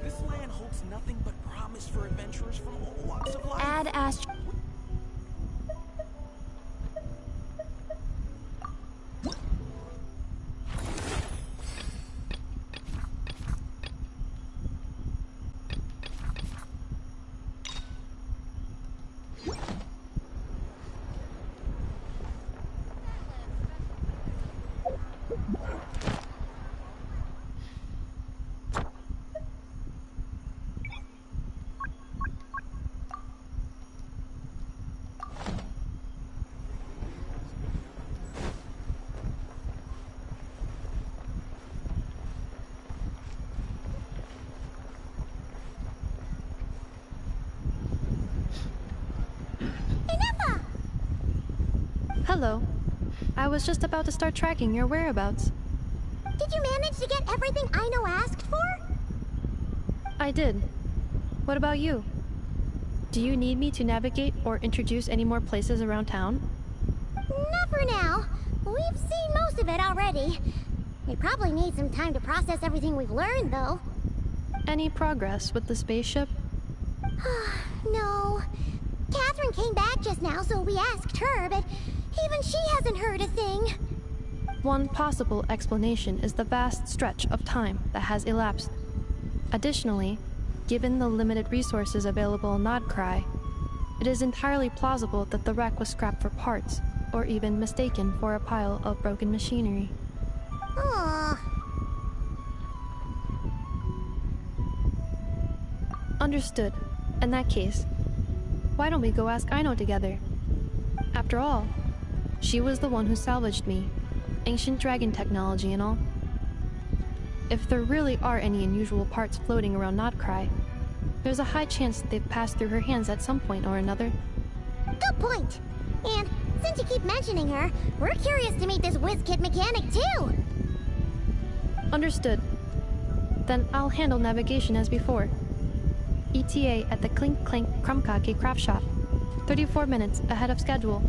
S14: This land holds nothing but promise for adventurers from all walks of life.
S5: Ad Astra. Hello. I was just about to start tracking your whereabouts.
S8: Did you manage to get everything Aino asked for?
S5: I did. What about you? Do you need me to navigate or introduce any more places around town?
S8: Not for now. We've seen most of it already. We probably need some time to process everything we've learned, though.
S5: Any progress with the spaceship?
S8: No. Catherine came back just now, so we asked her, but even she hasn't heard a thing.
S5: One possible explanation is the vast stretch of time that has elapsed. Additionally, given the limited resources available in Nod Krai, it is entirely plausible that the wreck was scrapped for parts, or even mistaken for a pile of broken machinery.
S8: Aw.
S5: Understood. In that case, why don't we go ask Aino together? After all, she was the one who salvaged me, ancient dragon technology and all. If there really are any unusual parts floating around Nod Krai, there's a high chance they've passed through her hands at some point or another.
S8: Good point. And since you keep mentioning her, we're curious to meet this whiz-kid mechanic too.
S5: Understood. Then I'll handle navigation as before. ETA at the Clink Clank Krumkake craft shop. 34 minutes ahead of schedule.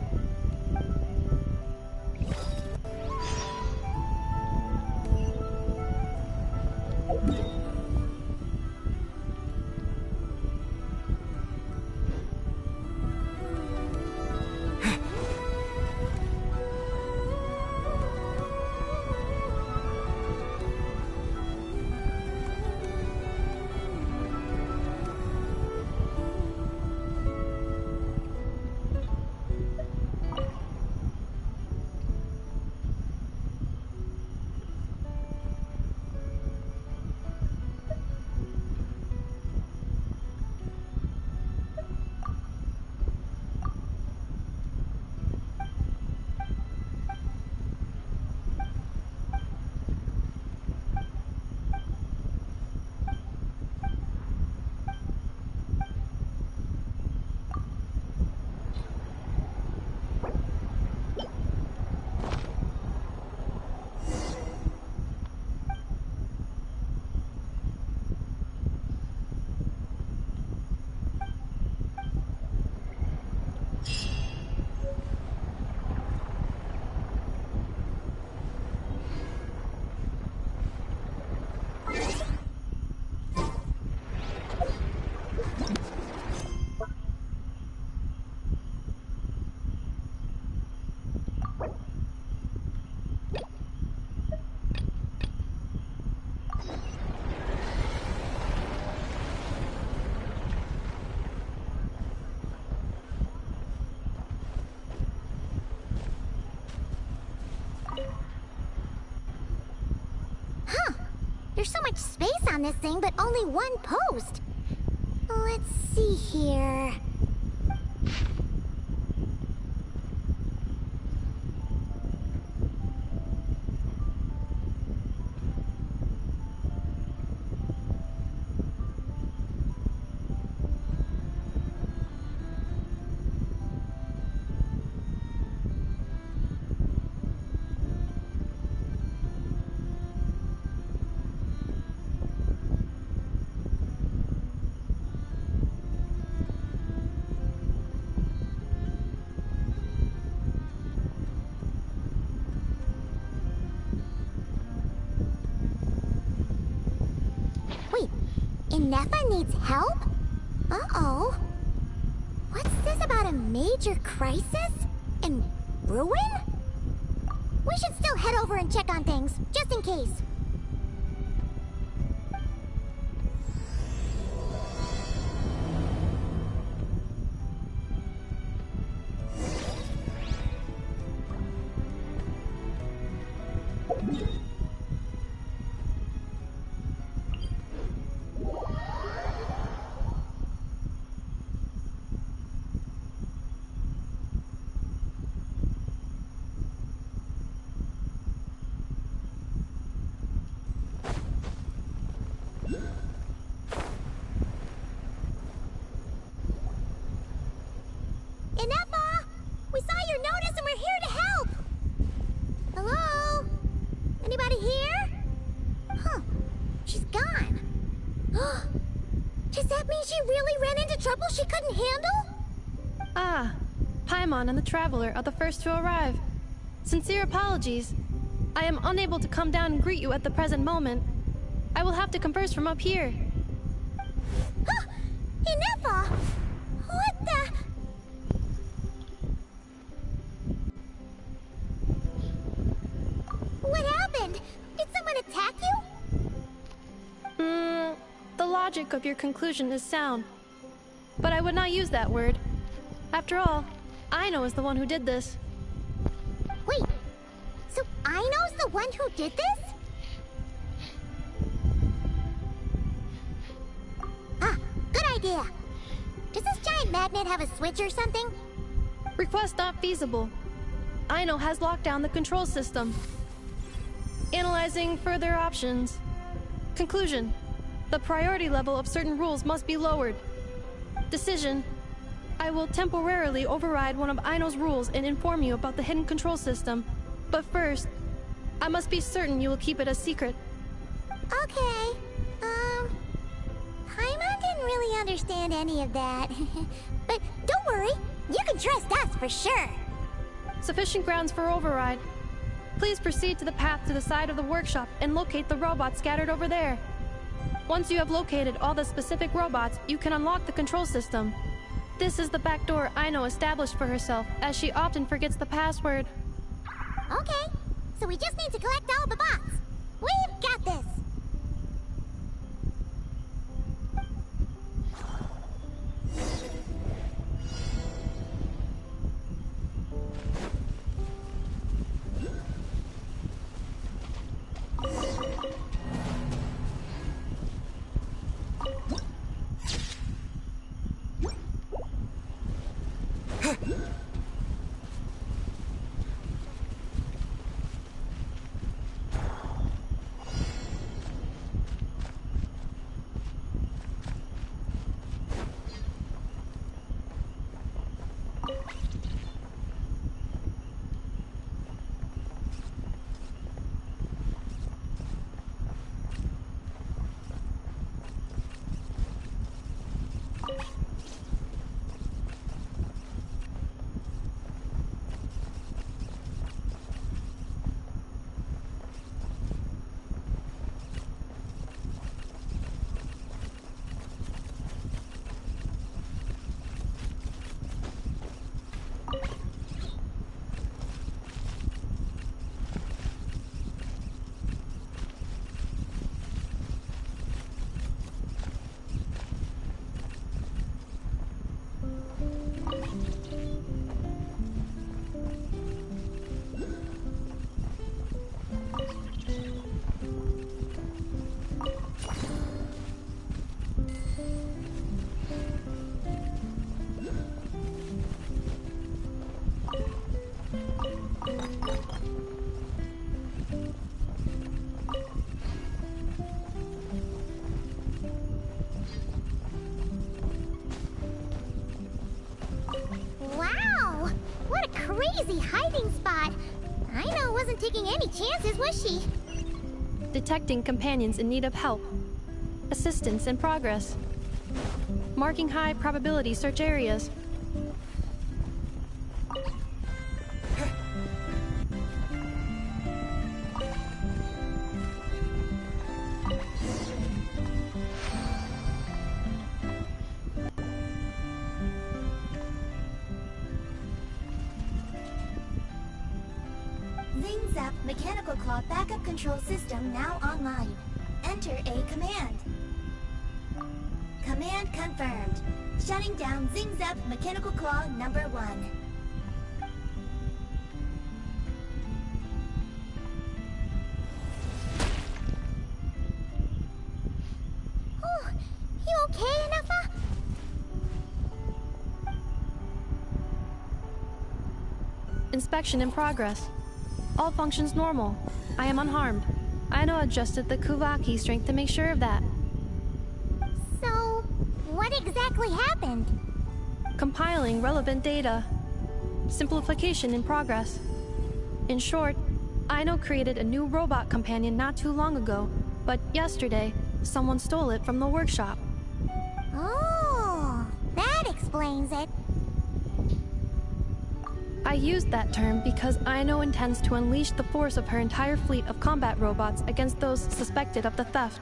S8: There's so much space on this thing, but only one post. Let's see here. Nefa needs help? Uh-oh. What's this about a major crisis? And ruin? We should still head over and check on things, just in case. Nefa! We saw your notice and we're here to help! Hello? Anybody here? Huh. She's gone. Does that mean she really ran into trouble she couldn't handle?
S5: Ah, Paimon and the Traveler are the first to arrive. Sincere apologies. I am unable to come down and greet you at the present moment. I will have to converse from up here.
S8: Nefa! What the... What happened? Did someone attack you?
S5: The logic of your conclusion is sound. But I would not use that word. After all, Aino is the one who did this.
S8: Wait, so Aino's the one who did this? Ah, good idea. Does this giant magnet have a switch or something?
S5: Request not feasible. Aino has locked down the control system. Analyzing further options. Conclusion. The priority level of certain rules must be lowered. Decision. I will temporarily override one of Aino's rules and inform you about the hidden control system. But first, I must be certain you will keep it a secret.
S8: Okay. Paimon didn't really understand any of that. But don't worry, you can trust us for sure.
S5: Sufficient grounds for override. Please proceed to the path to the side of the workshop and locate the robots scattered over there. Once you have located all the specific robots, you can unlock the control system. This is the back door Aino established for herself, as she often forgets the password.
S8: Okay, so we just need to collect all the bots. We've got this! easy hiding spot. I know wasn't taking any chances, was she?
S5: Detecting companions in need of help. Assistance in progress. Marking high probability search areas.
S2: Zing Zap Mechanical Claw Backup Control System now online. Enter a command. Command confirmed. Shutting down Zing Zap Mechanical Claw number 1.
S8: Oh, you okay, Anafa?
S5: Inspection in progress. All functions normal. I am unharmed. Aino adjusted the Kuvaki strength to make sure of that.
S8: So, what exactly happened?
S5: Compiling relevant data. Simplification in progress. In short, Aino created a new robot companion not too long ago, but yesterday, someone stole it from the workshop.
S8: Oh, that explains it.
S5: I used that term because Aino intends to unleash the force of her entire fleet of combat robots against those suspected of the theft.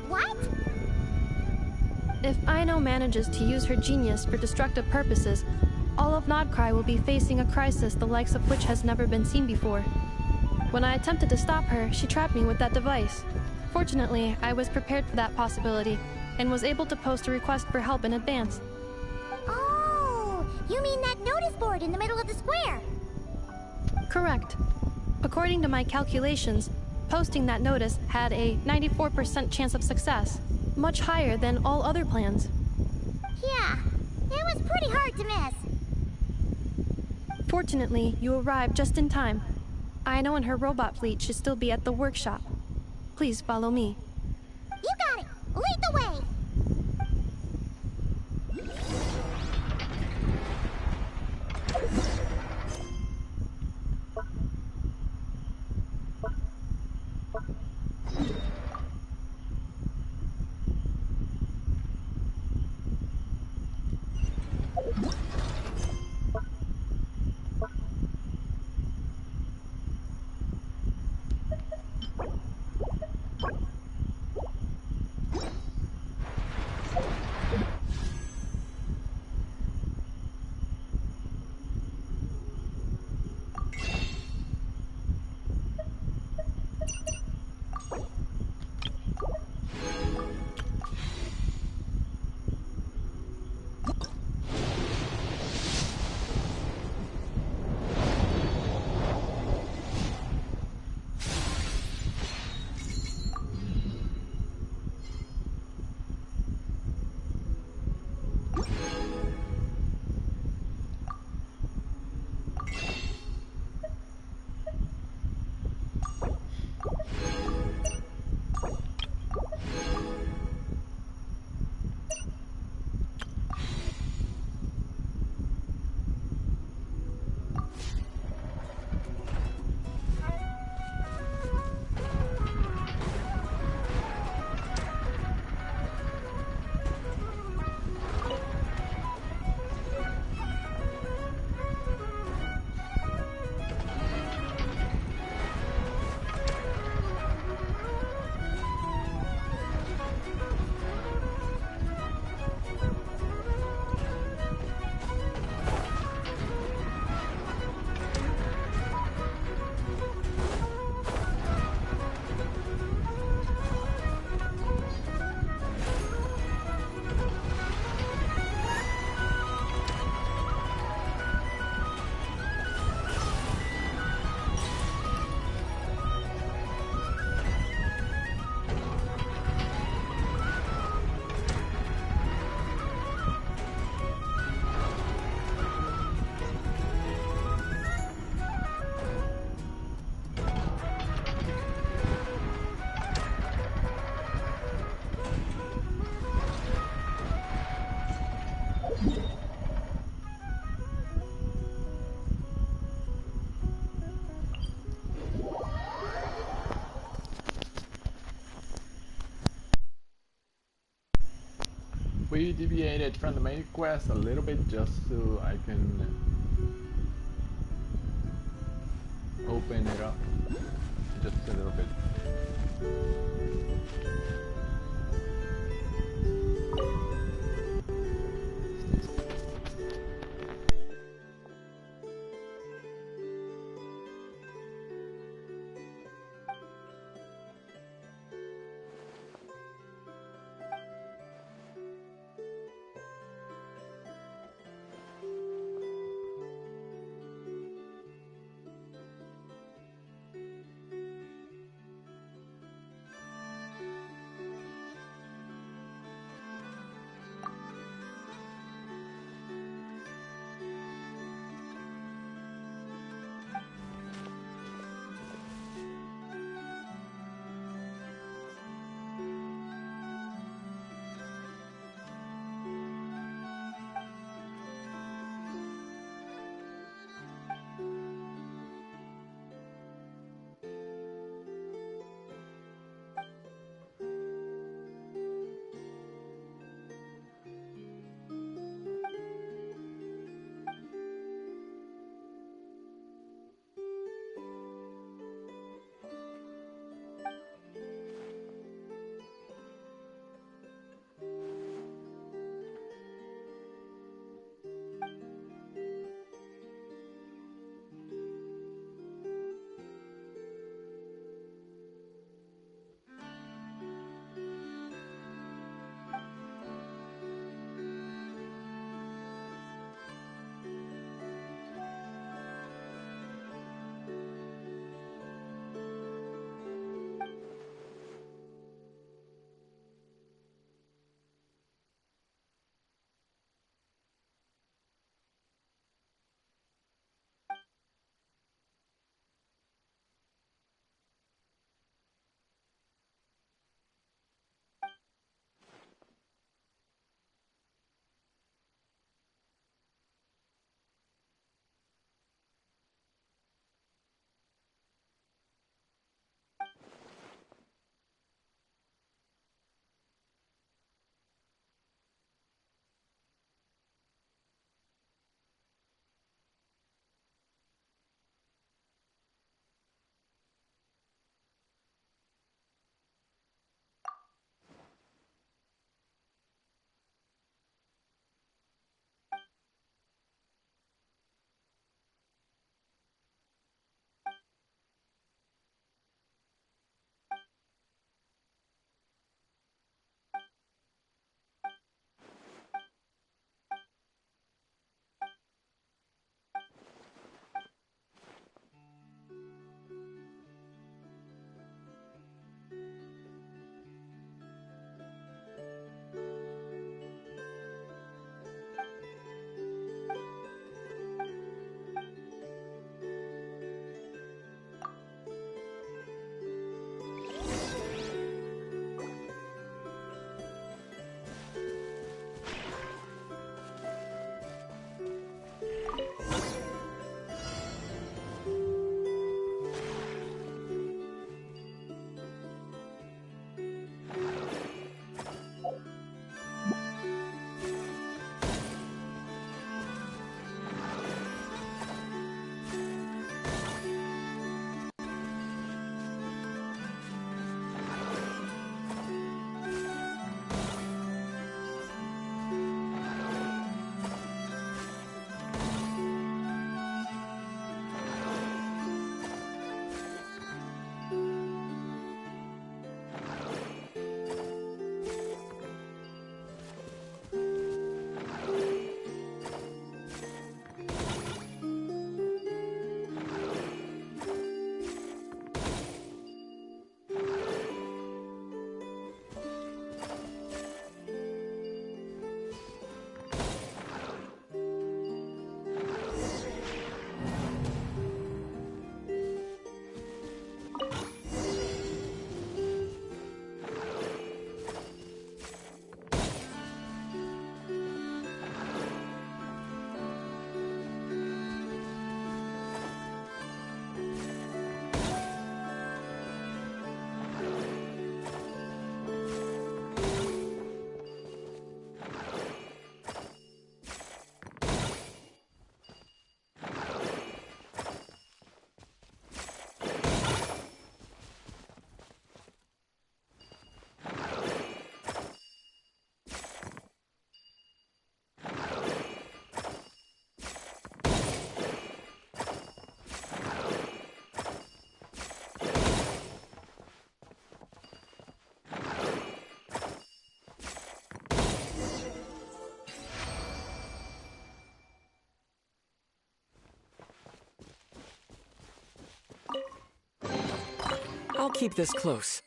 S8: What?
S5: If Aino manages to use her genius for destructive purposes, all of Nod Krai will be facing a crisis the likes of which has never been seen before. When I attempted to stop her, she trapped me with that device. Fortunately, I was prepared for that possibility, and was able to post a request for help in advance.
S8: Oh, you mean that notice board in the middle of the square?
S5: Correct. According to my calculations, posting that notice had a 94% chance of success, much higher than all other plans.
S8: Yeah, it was pretty hard to miss.
S5: Fortunately, you arrived just in time. Aino and her robot fleet should still be at the workshop. Please follow me.
S8: You got it! Lead the way!
S1: We deviated from the main quest a little bit just so I can open it up just a little bit.
S9: keep this close.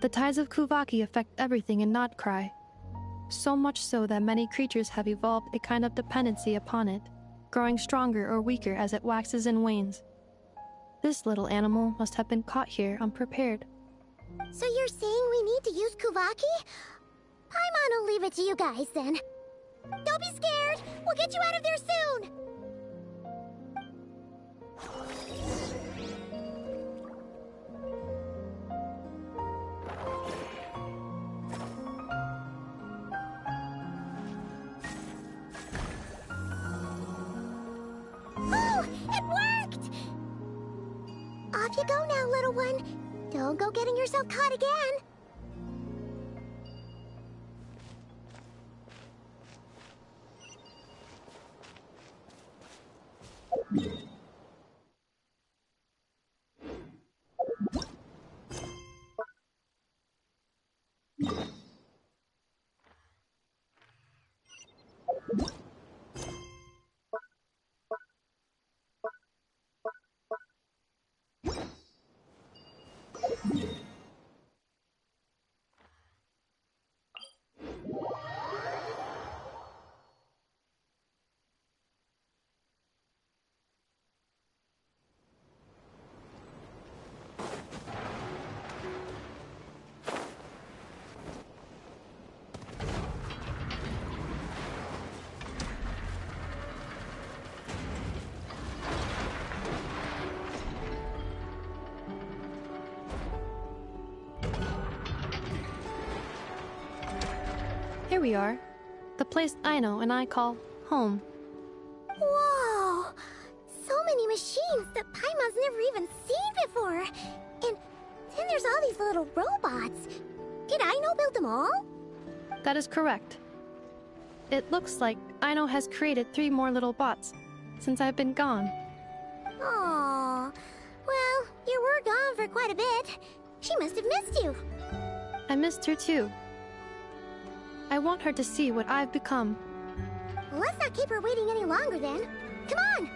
S5: The tides of Kuvaki affect everything in Nod Krai. So much so that many creatures have evolved a kind of dependency upon it, growing stronger or weaker as it waxes and wanes. This little animal must have been caught here unprepared.
S8: So you're saying we need to use Kuvaki? Paimon will leave it to you guys then. Don't be scared! We'll get you out of there soon! Oh! It worked! Off you go now, little one. Don't go getting yourself caught again.
S5: Here we are. The place Aino and I call home.
S8: Whoa! So many machines that Paimon's never even seen before. And then there's all these little robots. Did Aino build them all?
S5: That is correct. It looks like Aino has created 3 more little bots since I've been gone.
S8: Aww. Well, you were gone for quite a bit. She must have missed you.
S5: I missed her too. I want her to see what I've become.
S8: Let's not keep her waiting any longer then. Come on!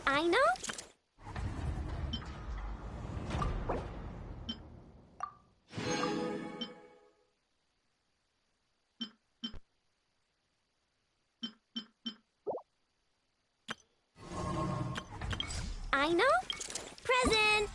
S8: Aino? Aino? Present!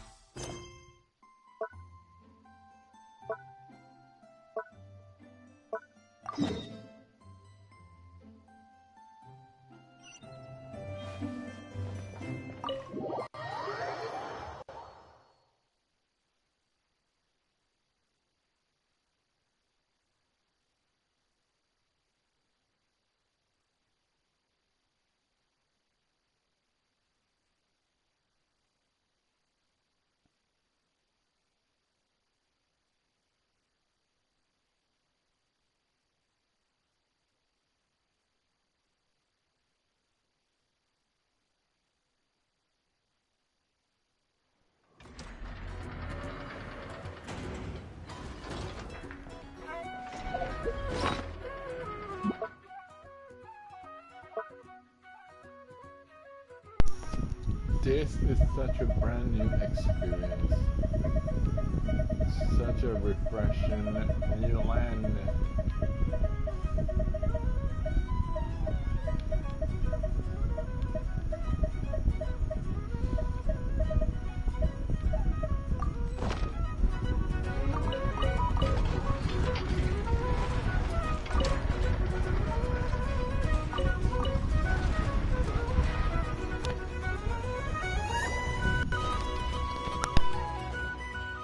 S1: This is such a brand new experience. Such a refreshing new land.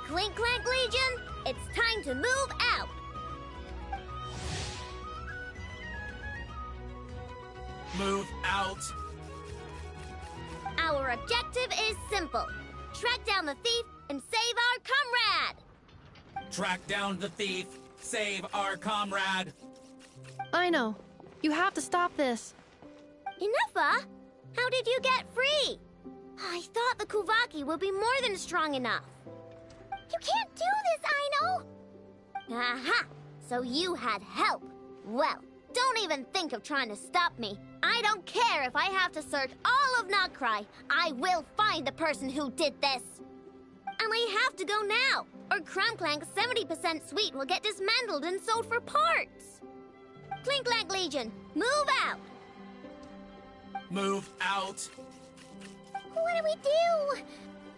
S8: Clink Clank Legion, it's time to move out!
S16: Move out!
S8: Our objective is simple. Track down the thief and save our comrade!
S16: Track down the thief, save our comrade!
S5: Aino, you have to stop this.
S8: Inuffa, how did you get free? I thought the Kuvaki would be more than strong enough. You can't do this, Aino! Aha! So you had help. Well, don't even think of trying to stop me. I don't care if I have to search all of Nod Krai. I will find the person who did this. And I have to go now, or Crumclank's 70% suite will get dismantled and sold for parts. Clink Clank Legion, move out!
S16: Move out!
S8: What do we do?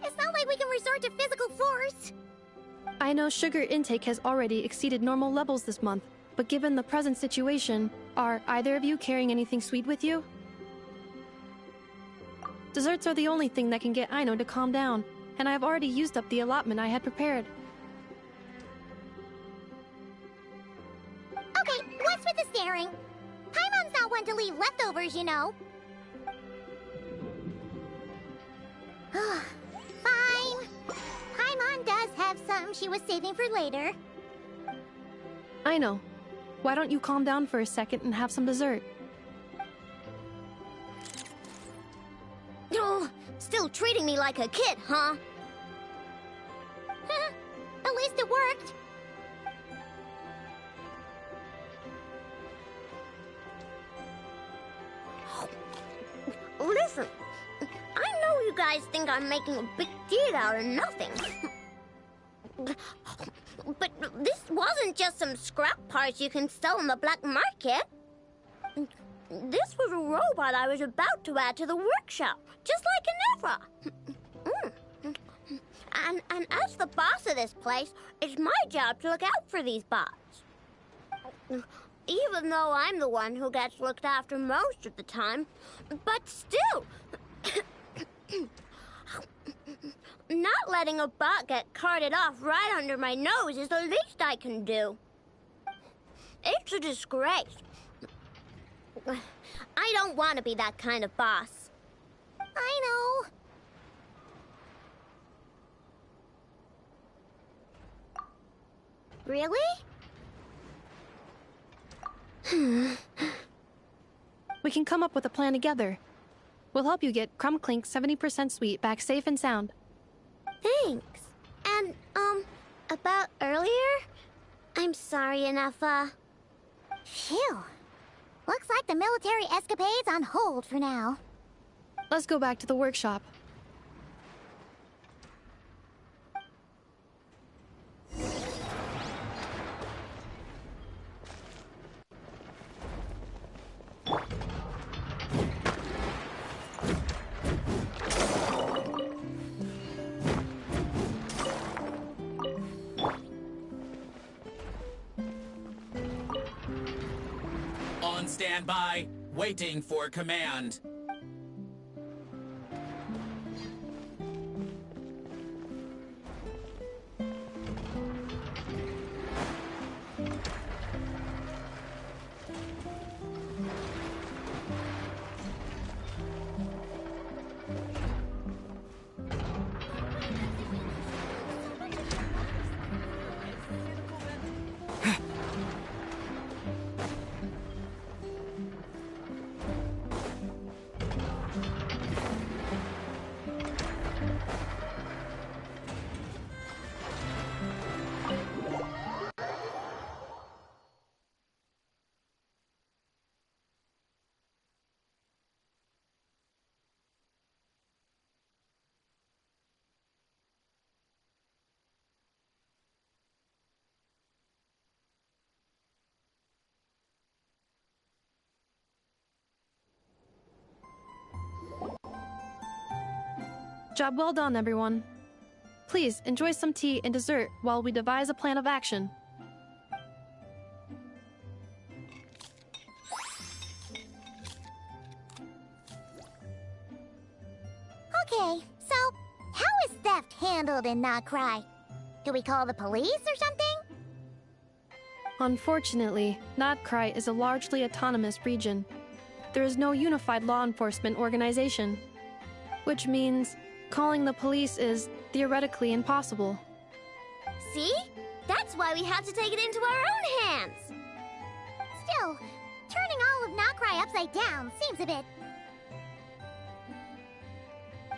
S8: It's not like we can resort to physical force.
S5: I know sugar intake has already exceeded normal levels this month, but given the present situation, are either of you carrying anything sweet with you? Desserts are the only thing that can get Aino to calm down, and I have already used up the allotment I had prepared.
S8: Okay, what's with the staring? Paimon's not one to leave leftovers, you know. Fine. Paimon does have some she was saving for later.
S5: I know. Why don't you calm down for a second and have some dessert?
S8: Oh, still treating me like a kid, huh? At least it worked. Listen, I know you guys think I'm making a big deal out of nothing. But this wasn't just some scrap parts you can sell on the black market. This was a robot I was about to add to the workshop, just like an And as the boss of this place, it's my job to look out for these bots. Even though I'm the one who gets looked after most of the time. But still, not letting a bot get carted off right under my nose is the least I can do. It's a disgrace. I don't want to be that kind of boss. I know. Really?
S5: We can come up with a plan together. We'll help you get Crumclink's 70% suite back safe and sound.
S8: Thanks. And, about earlier? I'm sorry, Inuffa. Phew. Looks like the military escapade's on hold for now.
S5: Let's go back to the workshop.
S16: On standby, waiting for command.
S5: Job well done, everyone. Please enjoy some tea and dessert while we devise a plan of action.
S8: Okay, so how is theft handled in Nod Krai? Do we call the police or something?
S5: Unfortunately, Nod Krai is a largely autonomous region. There is no unified law enforcement organization, which means calling the police is theoretically impossible.
S8: See? That's why we have to take it into our own hands. Still, turning all of Nod Krai upside down seems a bit...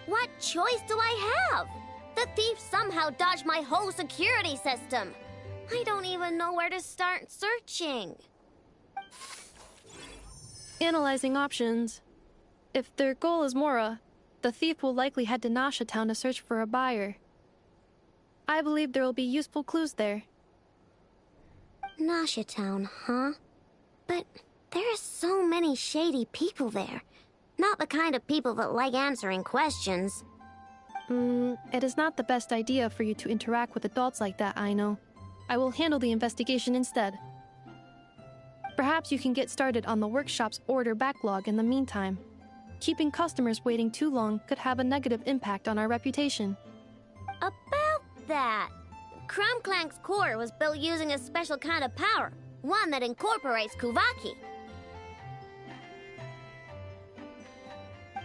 S6: What choice do I have? The thief somehow dodged my whole security system. I don't even know where to start searching.
S5: Analyzing options. If their goal is Mora, the thief will likely head to Nasha Town to search for a buyer. I believe there will be useful clues there.
S6: Nasha Town, huh? But there are so many shady people there. Not the kind of people that like answering questions.
S5: It is not the best idea for you to interact with adults like that, I know. I will handle the investigation instead. Perhaps you can get started on the workshop's order backlog in the meantime. Keeping customers waiting too long could have a negative impact on our reputation.
S6: About that, Crumclank's core was built using a special kind of power, one that incorporates Kuvaki.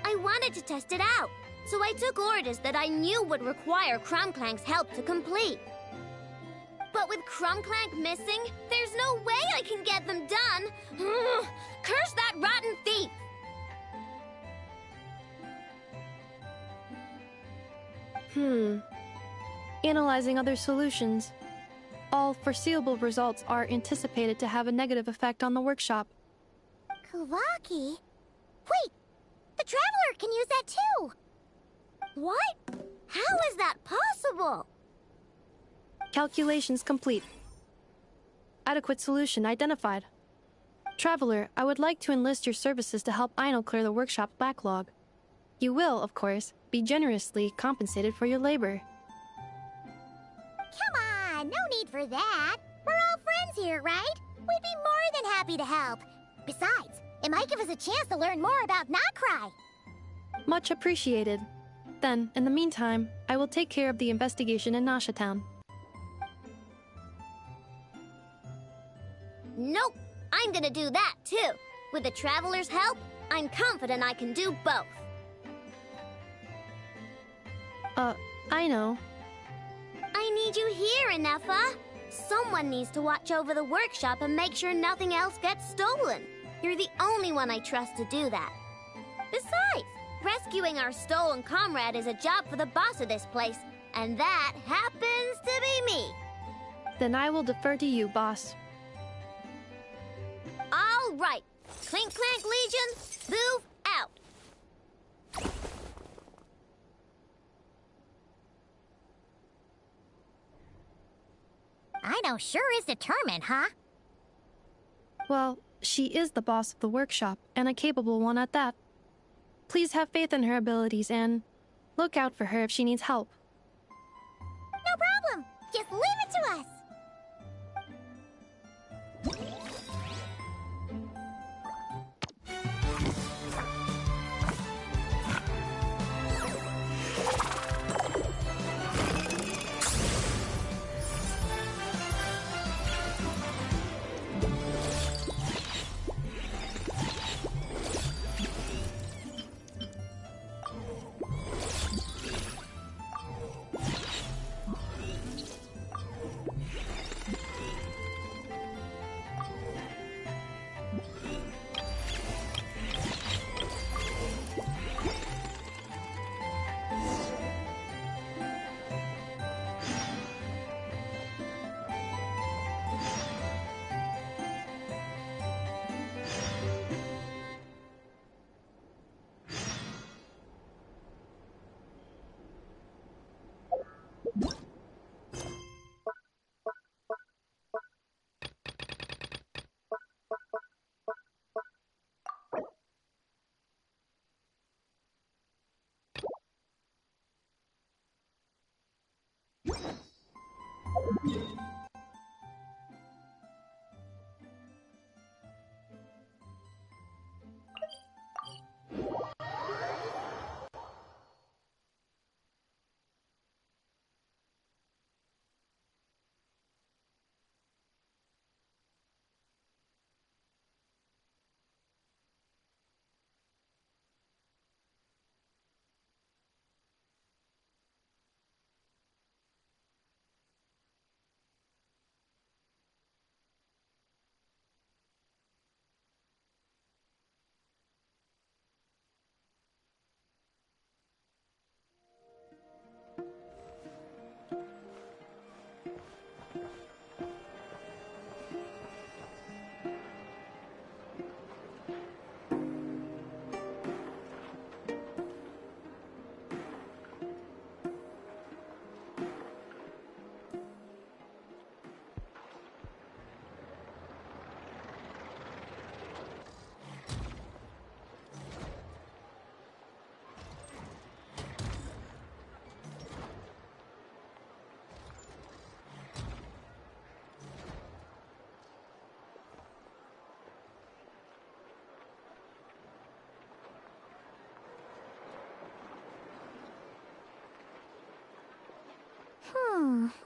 S6: I wanted to test it out, so I took orders that I knew would require Crumclank's help to complete. But with Crumclank missing, there's no way I can get them done! Curse that rotten thief!
S5: Analyzing other solutions. All foreseeable results are anticipated to have a negative effect on the workshop.
S8: Kuvaki? Wait! The Traveler can use that too!
S6: What? How is that possible?
S5: Calculations complete. Adequate solution identified. Traveler, I would like to enlist your services to help Aino clear the workshop's backlog. You will, of course, be generously compensated for your labor.
S8: Come on, no need for that. We're all friends here, right? We'd be more than happy to help. Besides, it might give us a chance to learn more about Nod Krai.
S5: Much appreciated. Then, in the meantime, I will take care of the investigation in Nasha Town.
S6: Nope, I'm gonna do that too. With the Traveler's help, I'm confident I can do both.
S5: I know.
S6: I need you here, Inefa. Someone needs to watch over the workshop and make sure nothing else gets stolen. You're the only one I trust to do that. Besides, rescuing our stolen comrade is a job for the boss of this place, and that happens to be me.
S5: Then I will defer to you, boss.
S6: All right. Clink Clank Legion, move out.
S8: Aino sure is determined, huh?
S5: Well, she is the boss of the workshop, and a capable one at that. Please have faith in her abilities and look out for her if she needs help.
S8: No problem. Just leave it to us.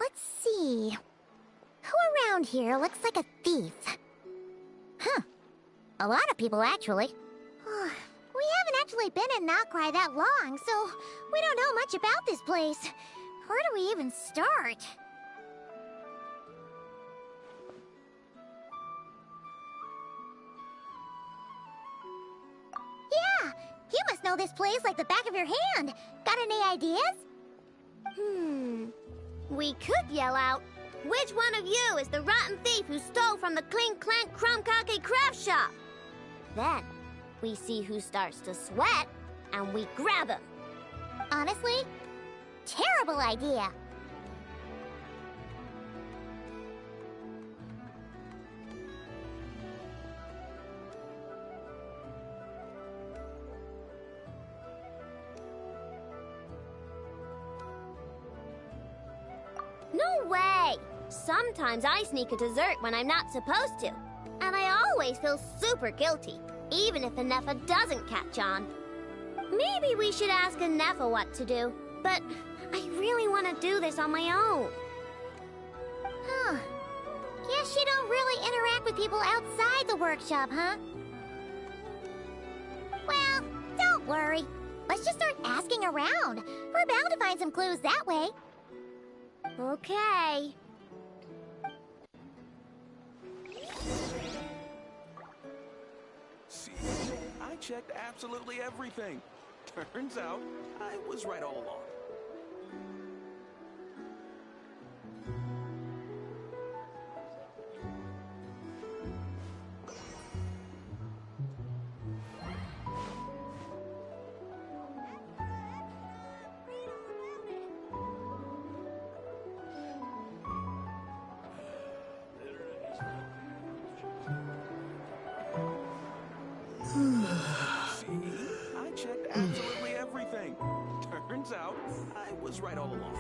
S8: Let's see. Who around here looks like a thief? Huh. A lot of people, actually. We haven't actually been in Nod Krai that long, so we don't know much about this place. Where do we even start? Yeah, you must know this place like the back of your hand. Got any ideas?
S17: We could yell out, "Which one of you is the rotten thief who stole from the Clink Clank Crumb Kake craft shop?" Then, we see who starts to sweat, and we grab him.
S8: Honestly, terrible idea.
S17: No way! Sometimes I sneak a dessert when I'm not supposed to. And I always feel super guilty, even if a Neffa doesn't catch on. Maybe we should ask a Neffa what to do, but I really want to do this on my own.
S8: Huh. Guess you don't really interact with people outside the workshop, huh? Well, don't worry. Let's just start asking around. We're bound to find some clues that way.
S17: Okay.
S14: See, I checked absolutely everything. Turns out, I was right all along. I checked absolutely everything. Turns out, I was right all along.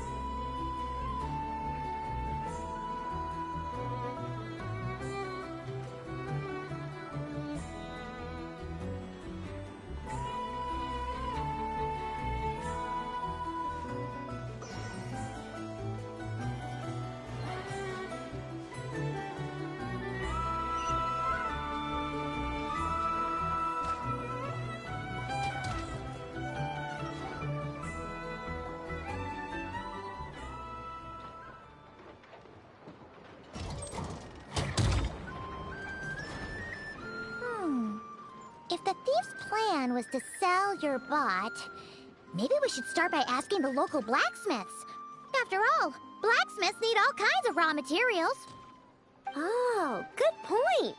S8: If the thief's plan was to sell your bot, maybe we should start by asking the local blacksmiths. After all, blacksmiths need all kinds of raw materials.
S17: Oh, good point.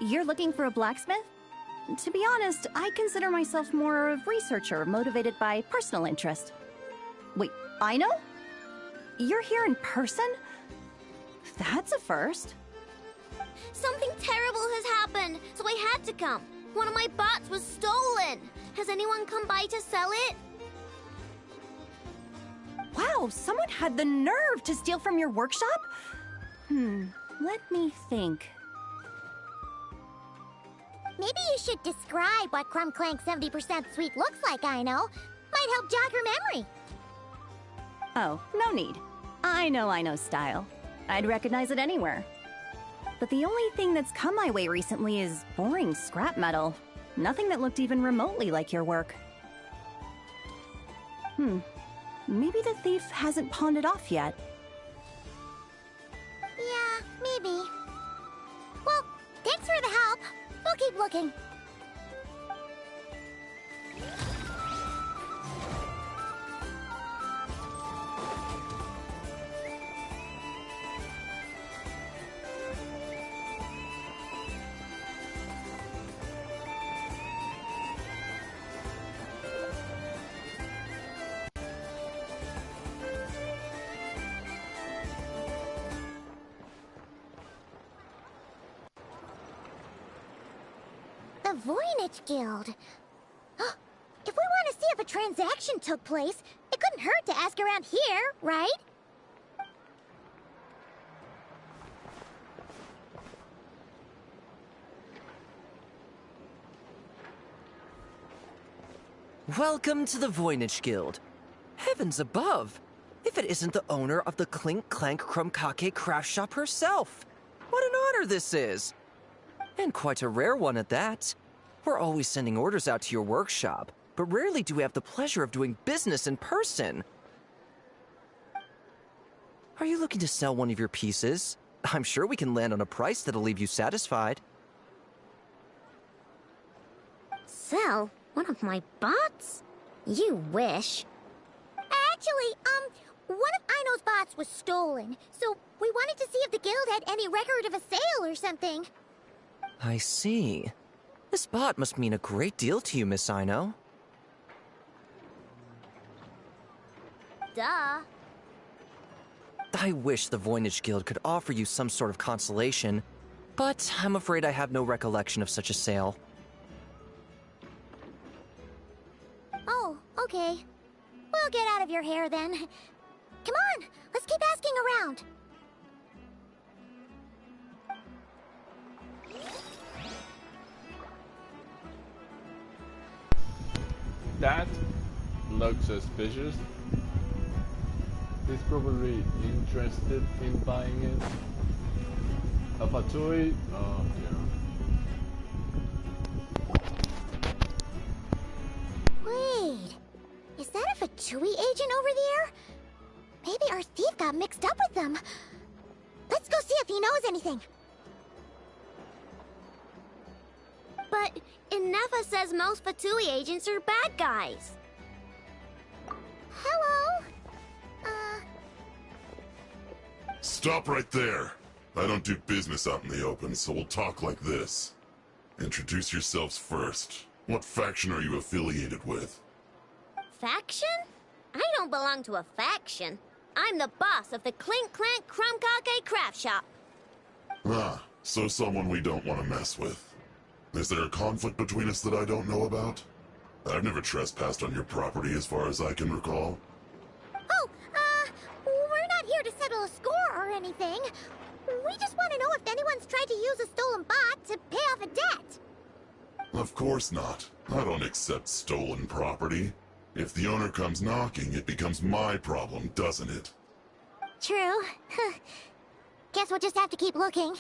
S18: You're looking for a blacksmith? To be honest, I consider myself more of a researcher motivated by personal interest. Wait, I know? You're here in person? That's a first.
S17: Something terrible has happened, so I had to come. One of my bots was stolen. Has anyone come by to sell it?
S18: Wow, someone had the nerve to steal from your workshop? Let me think.
S8: Maybe you should describe what Crumb Clank 70% sweet looks like, I know. Might help jog your memory.
S18: Oh, no need. I know style. I'd recognize it anywhere. But the only thing that's come my way recently is boring scrap metal. Nothing that looked even remotely like your work. Maybe the thief hasn't pawned it off yet.
S8: Yeah, maybe. Well, thanks for the help. We'll keep looking. The Voynich Guild. If we want to see if a transaction took place, it couldn't hurt to ask around here, right?
S10: Welcome to the Voynich Guild. Heavens above! If it isn't the owner of the Clink Clank Krumkake craft shop herself. What an honor this is! And quite a rare one at that. We're always sending orders out to your workshop, but rarely do we have the pleasure of doing business in person. Are you looking to sell one of your pieces? I'm sure we can land on a price that'll leave you satisfied.
S17: Sell one of my bots? You wish.
S8: Actually, one of Aino's bots was stolen, so we wanted to see if the guild had any record of a sale or something.
S10: I see. This bot must mean a great deal to you, Miss Aino.
S17: Duh.
S10: I wish the Voynich Guild could offer you some sort of consolation, but I'm afraid I have no recollection of such a sale.
S8: Oh, okay. We'll get out of your hair then. Come on, let's keep asking around.
S1: That looks suspicious. He's probably interested in buying it. A Fatui? Oh, yeah.
S8: Wait, is that a Fatui agent over there? Maybe our thief got mixed up with them. Let's go see if he knows anything.
S17: But Inefa says most Fatui agents are bad guys.
S8: Hello?
S19: Stop right there. I don't do business out in the open, so we'll talk like this. Introduce yourselves first. What faction are you affiliated with?
S17: Faction? I don't belong to a faction. I'm the boss of the Clink Clank Krumkake craft shop.
S19: Ah, so someone we don't want to mess with. Is there a conflict between us that I don't know about? I've never trespassed on your property as far as I can recall.
S8: Oh, we're not here to settle a score or anything. We just want to know if anyone's tried to use a stolen bot to pay off a debt.
S19: Of course not. I don't accept stolen property. If the owner comes knocking, it becomes my problem, doesn't it?
S8: True. Guess we'll just have to keep looking.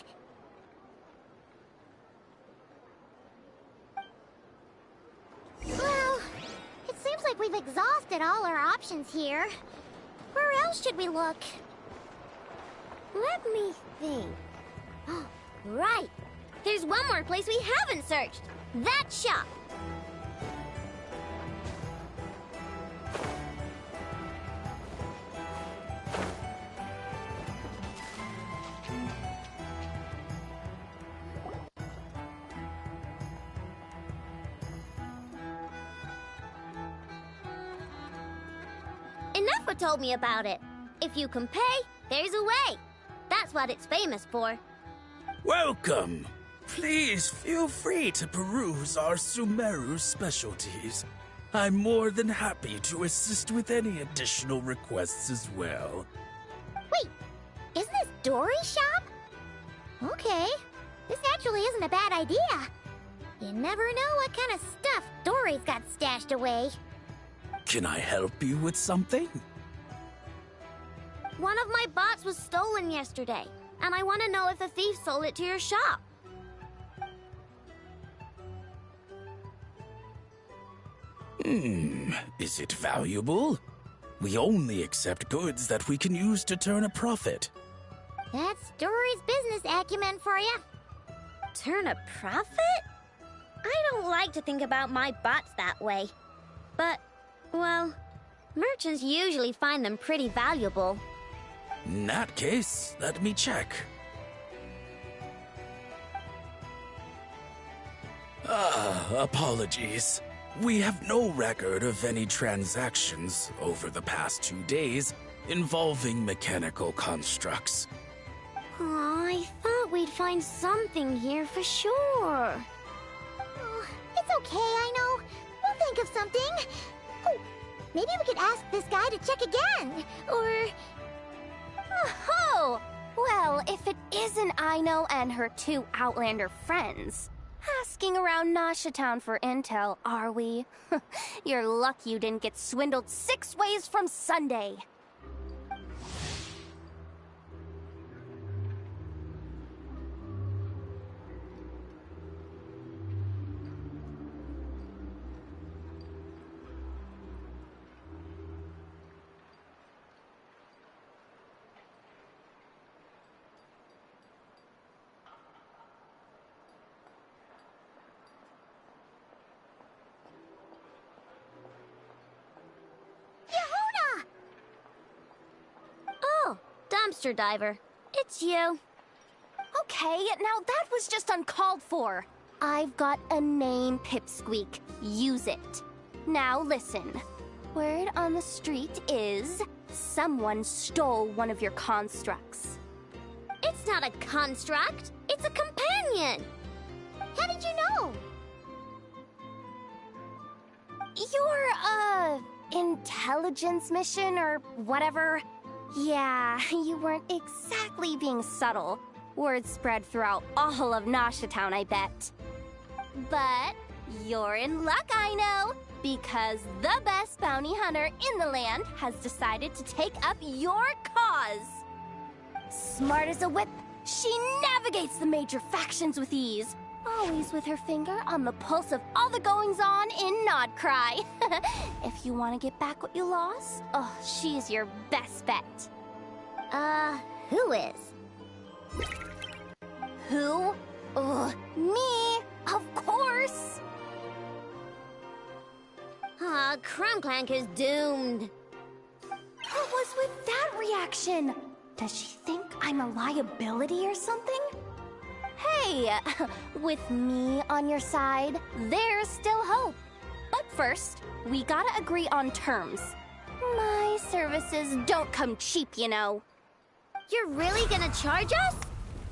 S8: Well, it seems like we've exhausted all our options here. Where else should we look?
S17: Let me think. Right. There's one more place we haven't searched. That shop. Inefa told me about it. If you can pay, there's a way. That's what it's famous for.
S20: Welcome. Please feel free to peruse our Sumeru specialties. I'm more than happy to assist with any additional requests as well.
S8: Wait, isn't this Dory's shop? Okay, this actually isn't a bad idea. You never know what kind of stuff Dory's got stashed away.
S20: Can I help you with something?
S17: One of my bots was stolen yesterday, and I want to know if the thief sold it to your shop.
S20: Is it valuable? We only accept goods that we can use to turn a profit.
S8: That's Dory's business acumen for you.
S17: Turn a profit? I don't like to think about my bots that way. But, well, merchants usually find them pretty valuable.
S20: In that case, let me check. Apologies. We have no record of any transactions over the past 2 days involving mechanical constructs.
S17: Aw, I thought we'd find something here for sure.
S8: Oh, it's okay, I know. We'll think of something. Oh, maybe we could ask this guy to check again, or...
S21: Oh, well, if it isn't Aino and her 2 Outlander friends. Asking around Nasha Town for intel, are we? You're lucky you didn't get swindled 6 ways from Sunday.
S17: dumpster diver. It's you.
S21: Okay, now that was just uncalled for. I've got a name, Pipsqueak. Use it. Now listen. Word on the street is someone stole one of your constructs.
S17: It's not a construct. It's a companion.
S8: How did you know?
S21: Your, intelligence mission or whatever. Yeah, you weren't exactly being subtle. Word spread throughout all of Nasha Town, I bet. But you're in luck, I know, because the best bounty hunter in the land has decided to take up your cause. Smart as a whip, she navigates the major factions with ease, always with her finger on the pulse of all the goings-on in Nod Krai. If you want to get back what you lost, oh, she's your best bet.
S17: Who is?
S21: Who? Me, of course.
S17: Crumclank is doomed.
S21: What was with that reaction? Does she think I'm a liability or something? Hey, with me on your side, there's still hope. But first, we gotta agree on terms. My services don't come cheap, you know.
S17: You're really gonna charge us?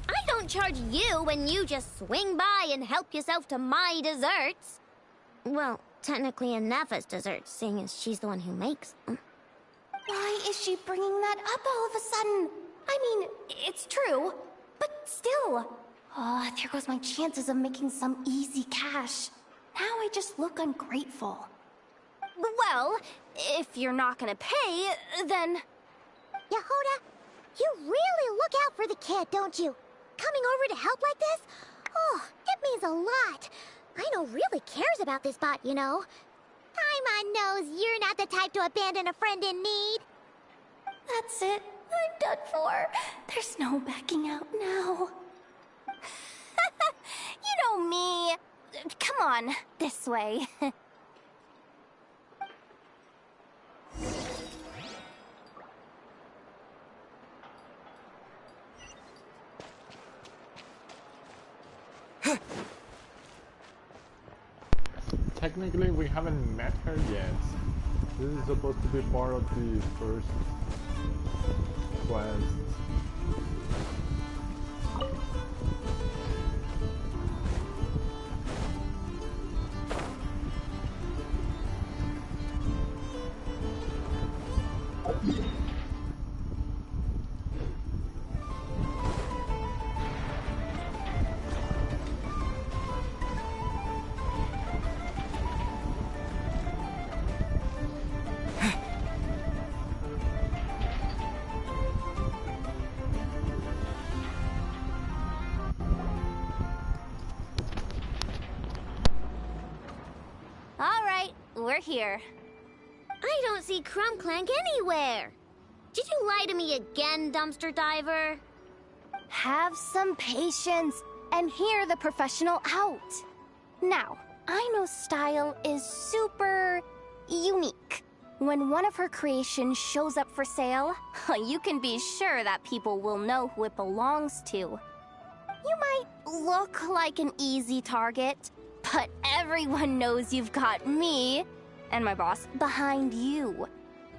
S17: I don't charge you when you just swing by and help yourself to my desserts. Well, technically Nefa's desserts, seeing as she's the one who makes them.
S21: Why is she bringing that up all of a sudden? I mean, it's true, but still. Oh, there goes my chances of making some easy cash. Now I just look ungrateful. Well, if you're not gonna pay, then...
S8: Yehuda, you really look out for the kid, don't you? Coming over to help like this? Oh, it means a lot. Aino really cares about this bot, you know. Paimon knows you're not the type to abandon a friend in need.
S21: That's it. I'm done for. There's no backing out now. You know me. Come on, this way.
S1: Technically, we haven't met her yet. This is supposed to be part of the first quest.
S21: We're here.
S17: I don't see Crumclank anywhere. Did you lie to me again, dumpster diver?
S21: Have some patience and hear the professional out. Now, Aino's style is super unique. When one of her creations shows up for sale, you can be sure that people will know who it belongs to. You might look like an easy target, but everyone knows you've got me and my boss behind you.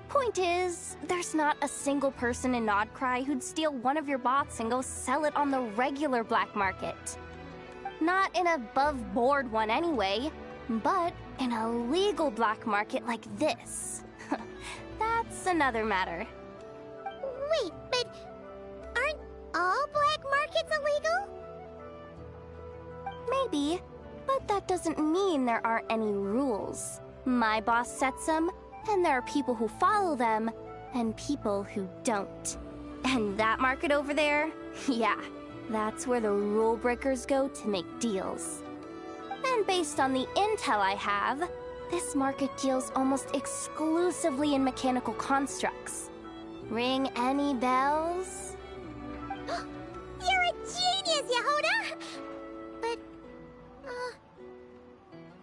S21: Point is, there's not a single person in Nod Krai who'd steal one of your bots and go sell it on the regular black market. Not an above-board one anyway, but in a legal black market like this. That's another matter.
S8: Wait, but aren't all black markets illegal?
S21: Maybe, but that doesn't mean there aren't any rules. My boss sets them, and there are people who follow them, and people who don't. And that market over there, yeah, that's where the rule breakers go to make deals. And based on the intel I have, this market deals almost exclusively in mechanical constructs. Ring any bells?
S8: You're a genius, Yehuda! But,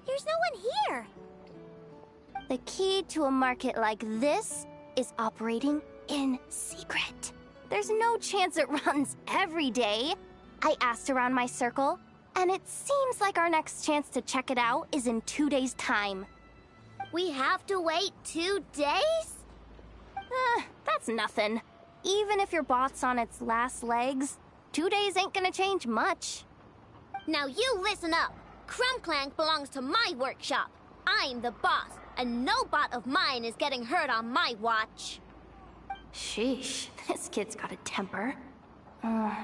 S8: there's no one here.
S21: The key to a market like this is operating in secret. there's no chance it runs every day. I asked around my circle, and it seems like our next chance to check it out is in 2 days' time.
S17: We have to wait 2 days?
S21: That's nothing. Even if your bot's on its last legs, 2 days ain't gonna change much.
S17: Now you listen up. Crumb Clank belongs to my workshop. I'm the boss, and no bot of mine is getting hurt on my watch.
S21: Sheesh, this kid's got a temper.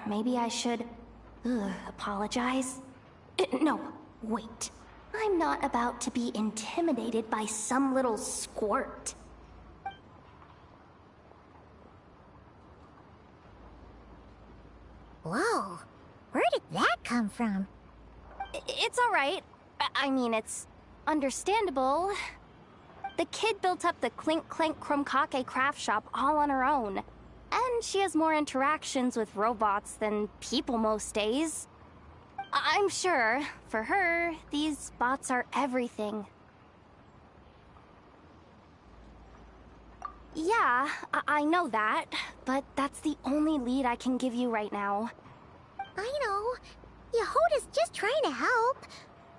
S21: Maybe I should... apologize? No, wait. I'm not about to be intimidated by some little squirt.
S8: Whoa, where did that come from?
S21: It's all right. I mean, it's understandable. The kid built up the Clink Clank Krumkake craft shop all on her own. And she has more interactions with robots than people most days. I'm sure, for her, these bots are everything. Yeah, I know that, but that's the only lead I can give you right now.
S8: I know. Yehoda's just trying to help.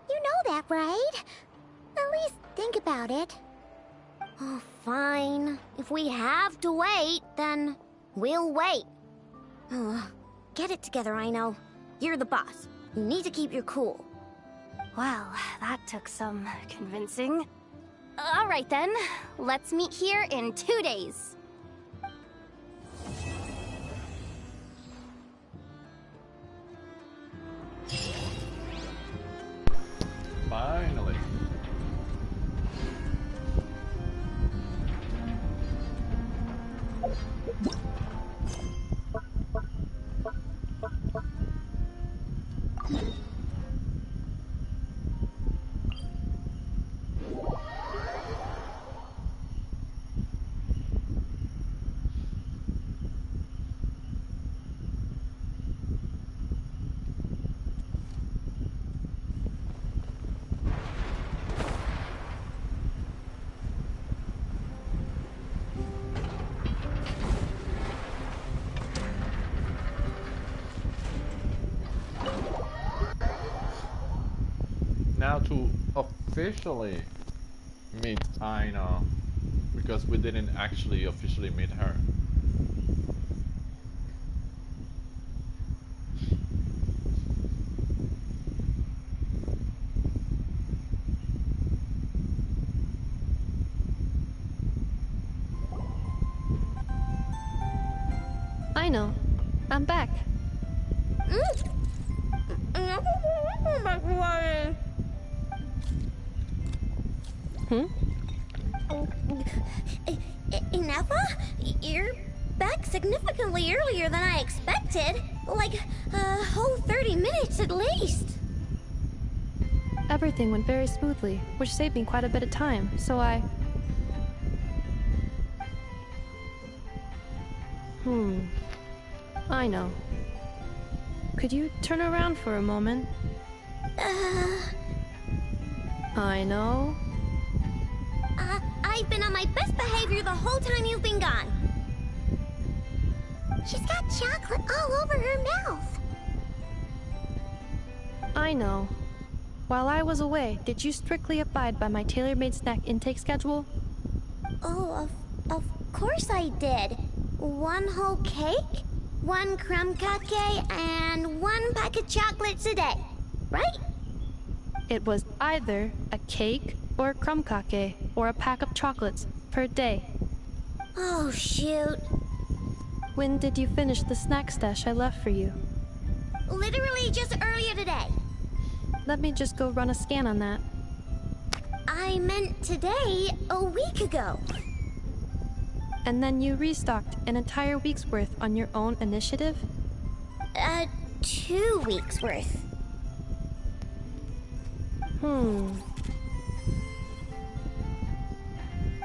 S8: You know that, right? At least think about it.
S17: Oh, fine. If we have to wait, then we'll wait. Get it together, Aino. You're the boss. You need to keep your cool.
S21: Well, that took some convincing. All right then, let's meet here in 2 days.
S1: Finally. Now to officially meet Aino, because we didn't actually officially meet her.
S5: Aino, I'm back.
S17: Ineppa? You're back significantly earlier than I expected. Like, a whole 30 minutes at least.
S5: Everything went very smoothly, which saved me quite a bit of time, so I know. Could you turn around for a moment? I know.
S17: I've been on my best behavior the whole time you've been gone.
S8: She's got chocolate all over her mouth.
S5: I know. While I was away, did you strictly abide by my tailor-made snack intake schedule?
S17: Oh, of course I did. 1 whole cake, 1 crumb cake, and 1 pack of chocolates a day, right?
S5: It was either a cake or a crumb cake or a pack of chocolates per day.
S17: Oh, shoot.
S5: When did you finish the snack stash I left for you?
S17: Literally just earlier today.
S5: Let me just go run a scan on that.
S17: I meant today, a week ago.
S5: And then you restocked an entire week's worth on your own initiative?
S17: 2 weeks worth.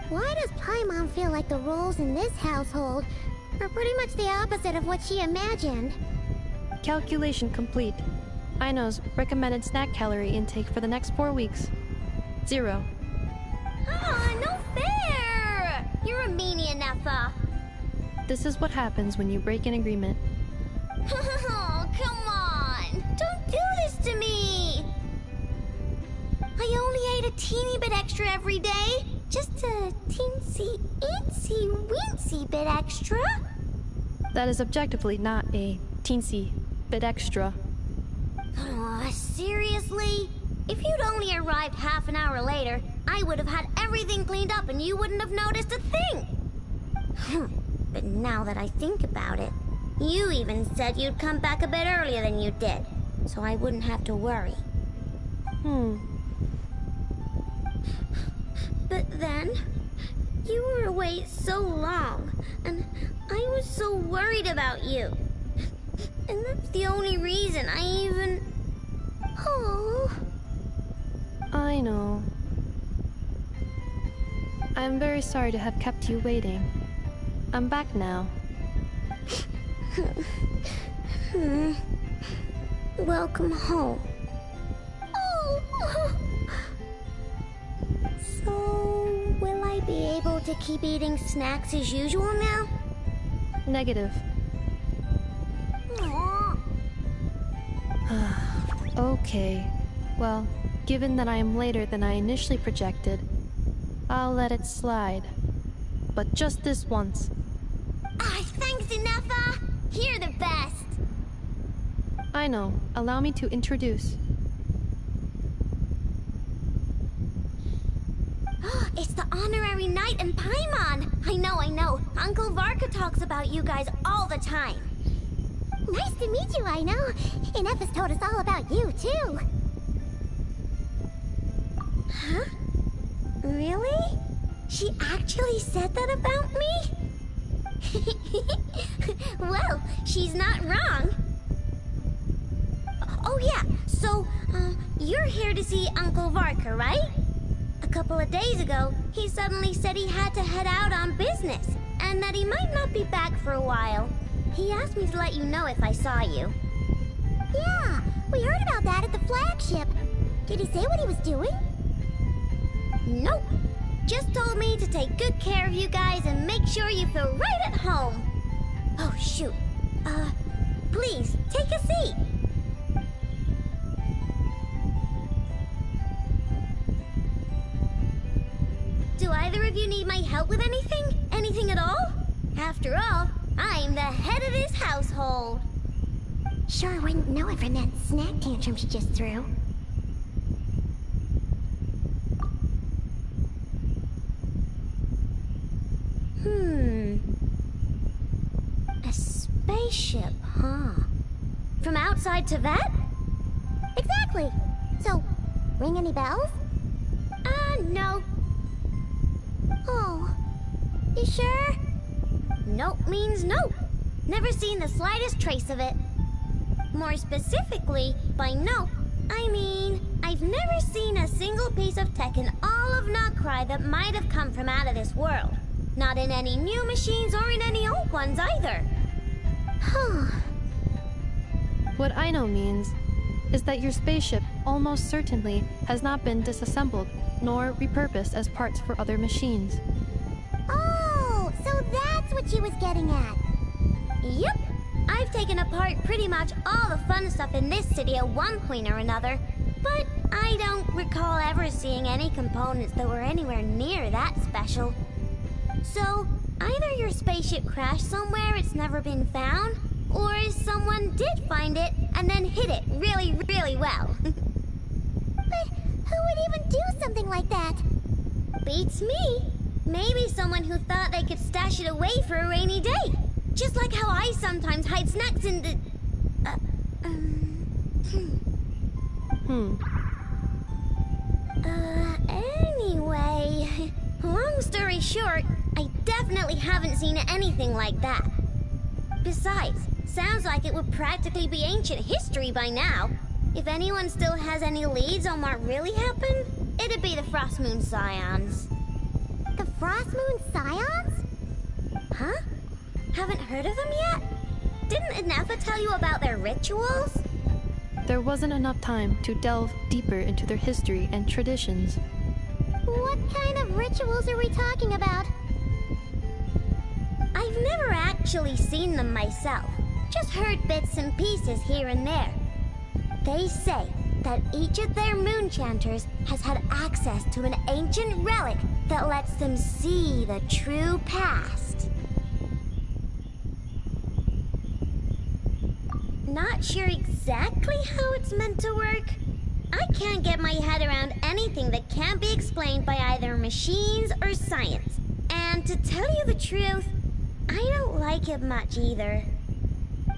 S8: Why does Paimon feel like the roles in this household are pretty much the opposite of what she imagined?
S5: Calculation complete. Aino's recommended snack calorie intake for the next 4 weeks. 0.
S17: Ah, no fair! You're a meanie, Ineppa.
S5: This is what happens when you break an agreement.
S17: Oh, come on! Don't do this to me! I only ate a teeny bit extra every day. Just a teensy, eensy, weensy bit extra.
S5: That is objectively not a teensy bit extra.
S17: Oh, seriously? If you'd only arrived half an hour later, I would have had everything cleaned up and you wouldn't have noticed a thing. But now that I think about it, you even said you'd come back a bit earlier than you did, so I wouldn't have to worry. But then, you were away so long, and I was so worried about you. And that's the only reason I even... Oh.
S5: I know. I'm very sorry to have kept you waiting. I'm back now.
S17: Welcome home. Oh. So, will I be able to keep eating snacks as usual now?
S5: Negative.
S17: Aww.
S5: Okay. Well, given that I am later than I initially projected, I'll let it slide. But just this once.
S17: Thanks, Inefa! You're the best!
S5: I know. Allow me to introduce.
S17: It's the honorary knight in Paimon! I know. Uncle Varka talks about you guys all the time.
S8: Nice to meet you, I know. Inefa's told us all about you, too.
S17: Huh? Really? She actually said that about me? Well, she's not wrong. Oh yeah, so, you're here to see Uncle Varka, right? A couple of days ago, he suddenly said he had to head out on business, and that he might not be back for a while. He asked me to let you know if I saw you.
S8: Yeah, we heard about that at the flagship. Did he say what he was doing?
S17: Nope. Just told me to take good care of you guys and make sure you feel right at home. Oh, shoot. Please, take a seat. Do either of you need my help with anything? Anything at all? After all, I'm the head of this household.
S8: Sure wouldn't know it from that snack tantrum she just threw.
S17: A spaceship, huh? From outside to that?
S8: Exactly. So, ring any bells?
S17: No.
S8: Oh, you sure?
S17: Nope means nope. Never seen the slightest trace of it. More specifically, by nope, I mean, I've never seen a single piece of tech in all of Nod Krai that might have come from out of this world. Not in any new machines or in any old ones either.
S8: Huh.
S5: What I know means is that your spaceship almost certainly has not been disassembled nor repurposed as parts for other machines.
S8: Oh, so that's what she was getting at.
S17: Yep. I've taken apart pretty much all the fun stuff in this city at one point or another, but I don't recall ever seeing any components that were anywhere near that special. So, either your spaceship crashed somewhere it's never been found, or someone did find it and then hid it really, really well.
S8: But who would even do something like that?
S17: Beats me. Maybe someone who thought they could stash it away for a rainy day. Just like how I sometimes hide snacks in the... Anyway... Long story short, I definitely haven't seen anything like that. Besides, sounds like it would practically be ancient history by now. If anyone still has any leads on what really happened, it'd be the Frost Moon Scions.
S8: The Frost Moon Scions?
S17: Huh? Haven't heard of them yet? Didn't Inefa tell you about their rituals?
S5: There wasn't enough time to delve deeper into their history and traditions.
S8: What kind of rituals are we talking about?
S17: I've never actually seen them myself, just heard bits and pieces here and there. They say that each of their moonchanters has had access to an ancient relic that lets them see the true past. Not sure exactly how it's meant to work. I can't get my head around anything that can't be explained by either machines or science. And to tell you the truth, I don't like it much either.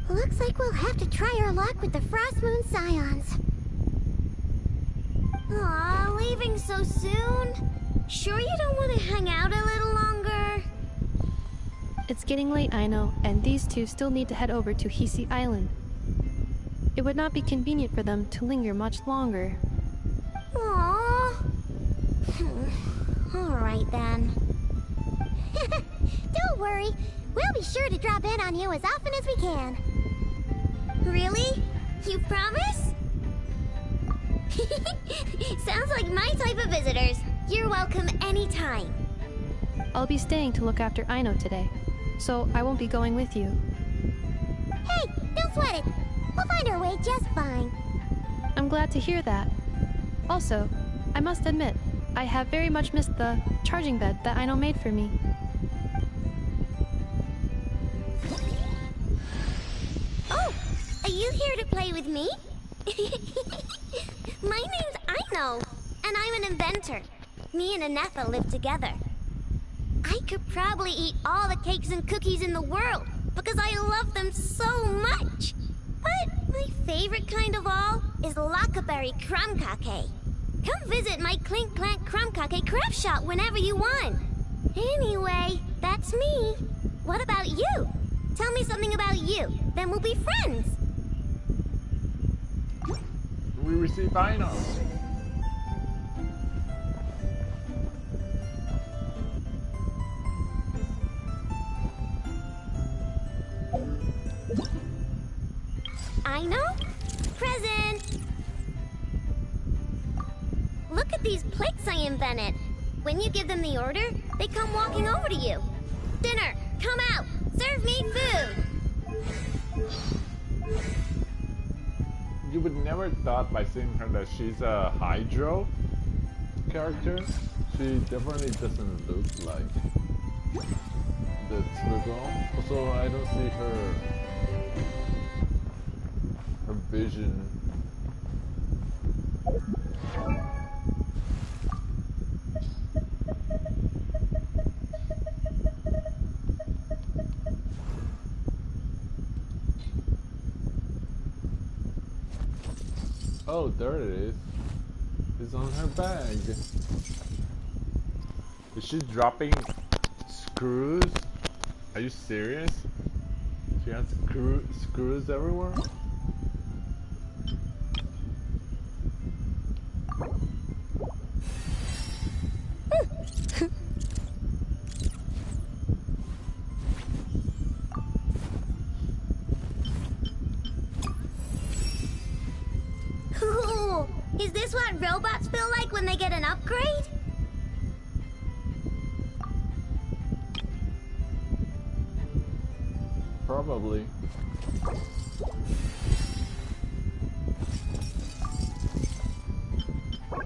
S8: Looks like we'll have to try our luck with the Frost Moon Scions.
S17: Aw, leaving so soon? Sure you don't want to hang out a little longer?
S5: It's getting late, I know, and these two still need to head over to Hisi Island. It would not be convenient for them to linger much longer.
S17: Aww. Alright then.
S8: Don't worry. We'll be sure to drop in on you as often as we can.
S17: Really? You promise? Sounds like my type of visitors. You're welcome anytime.
S5: I'll be staying to look after Aino today, so I won't be going with you.
S8: Hey, don't sweat it. We'll find our way just fine.
S5: I'm glad to hear that. Also, I must admit, I have very much missed the charging bed that Aino made for me.
S17: Oh, are you here to play with me? My name's Aino, and I'm an inventor. Me and Anetha live together. I could probably eat all the cakes and cookies in the world because I love them so much. But my favorite kind of all is Lakaberry Crumcake. Come visit my Clink Clank Crumcake craft shop whenever you want. Anyway, that's me. What about you? Tell me something about you, then we'll be friends.
S1: We receive Aino.
S17: Aino? Present! Look at these plates I invented. When you give them the order, they come walking over to you. Dinner, come out! Serve me food!
S1: You would never thought by seeing her that she's a Hydro character. She definitely doesn't look like the typical. Also, I don't see her vision. Oh, there it is. It's on her bag. Is she dropping screws? Are you serious? She has screws everywhere?
S17: Ooh, is this what robots feel like when they get an upgrade?
S1: Probably.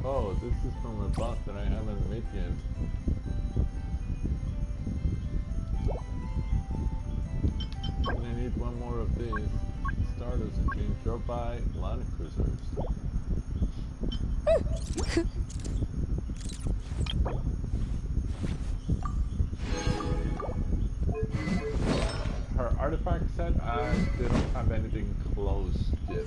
S1: Oh, this is from a boss that I haven't made yet. And I need one more of these. Stardust engine drove by land cruisers. Her artifact set, they don't have anything close yet.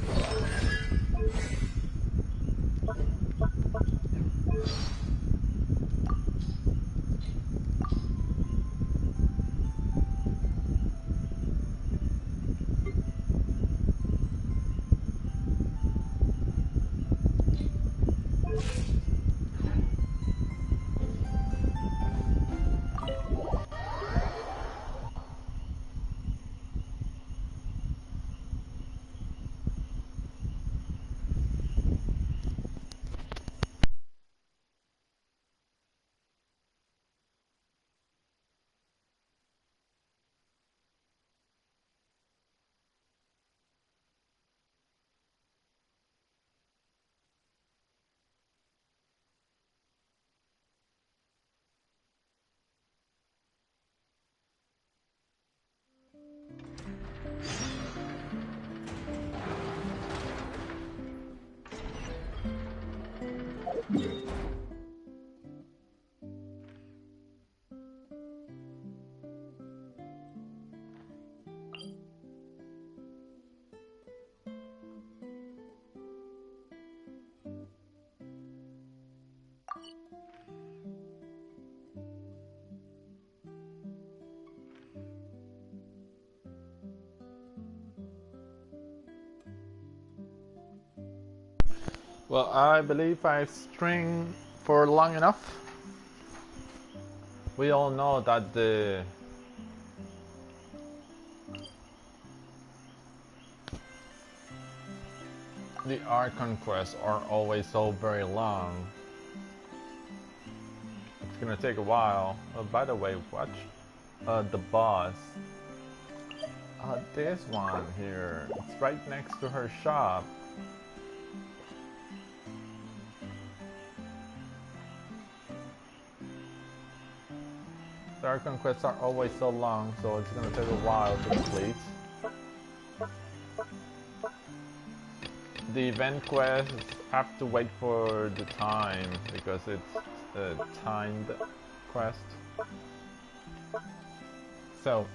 S1: Well, I believe I string for long enough. We all know that the art conquests are always so very long. It's gonna take a while. By the way, watch the boss. This one here. It's right next to her shop. The art conquests are always so long, so it's gonna take a while to complete. The event quests have to wait for the time because it's a timed quest. So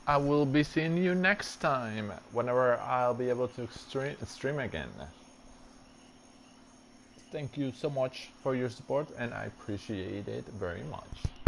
S1: I will be seeing you next time whenever I'll be able to stream again. Thank you so much for your support and I appreciate it very much.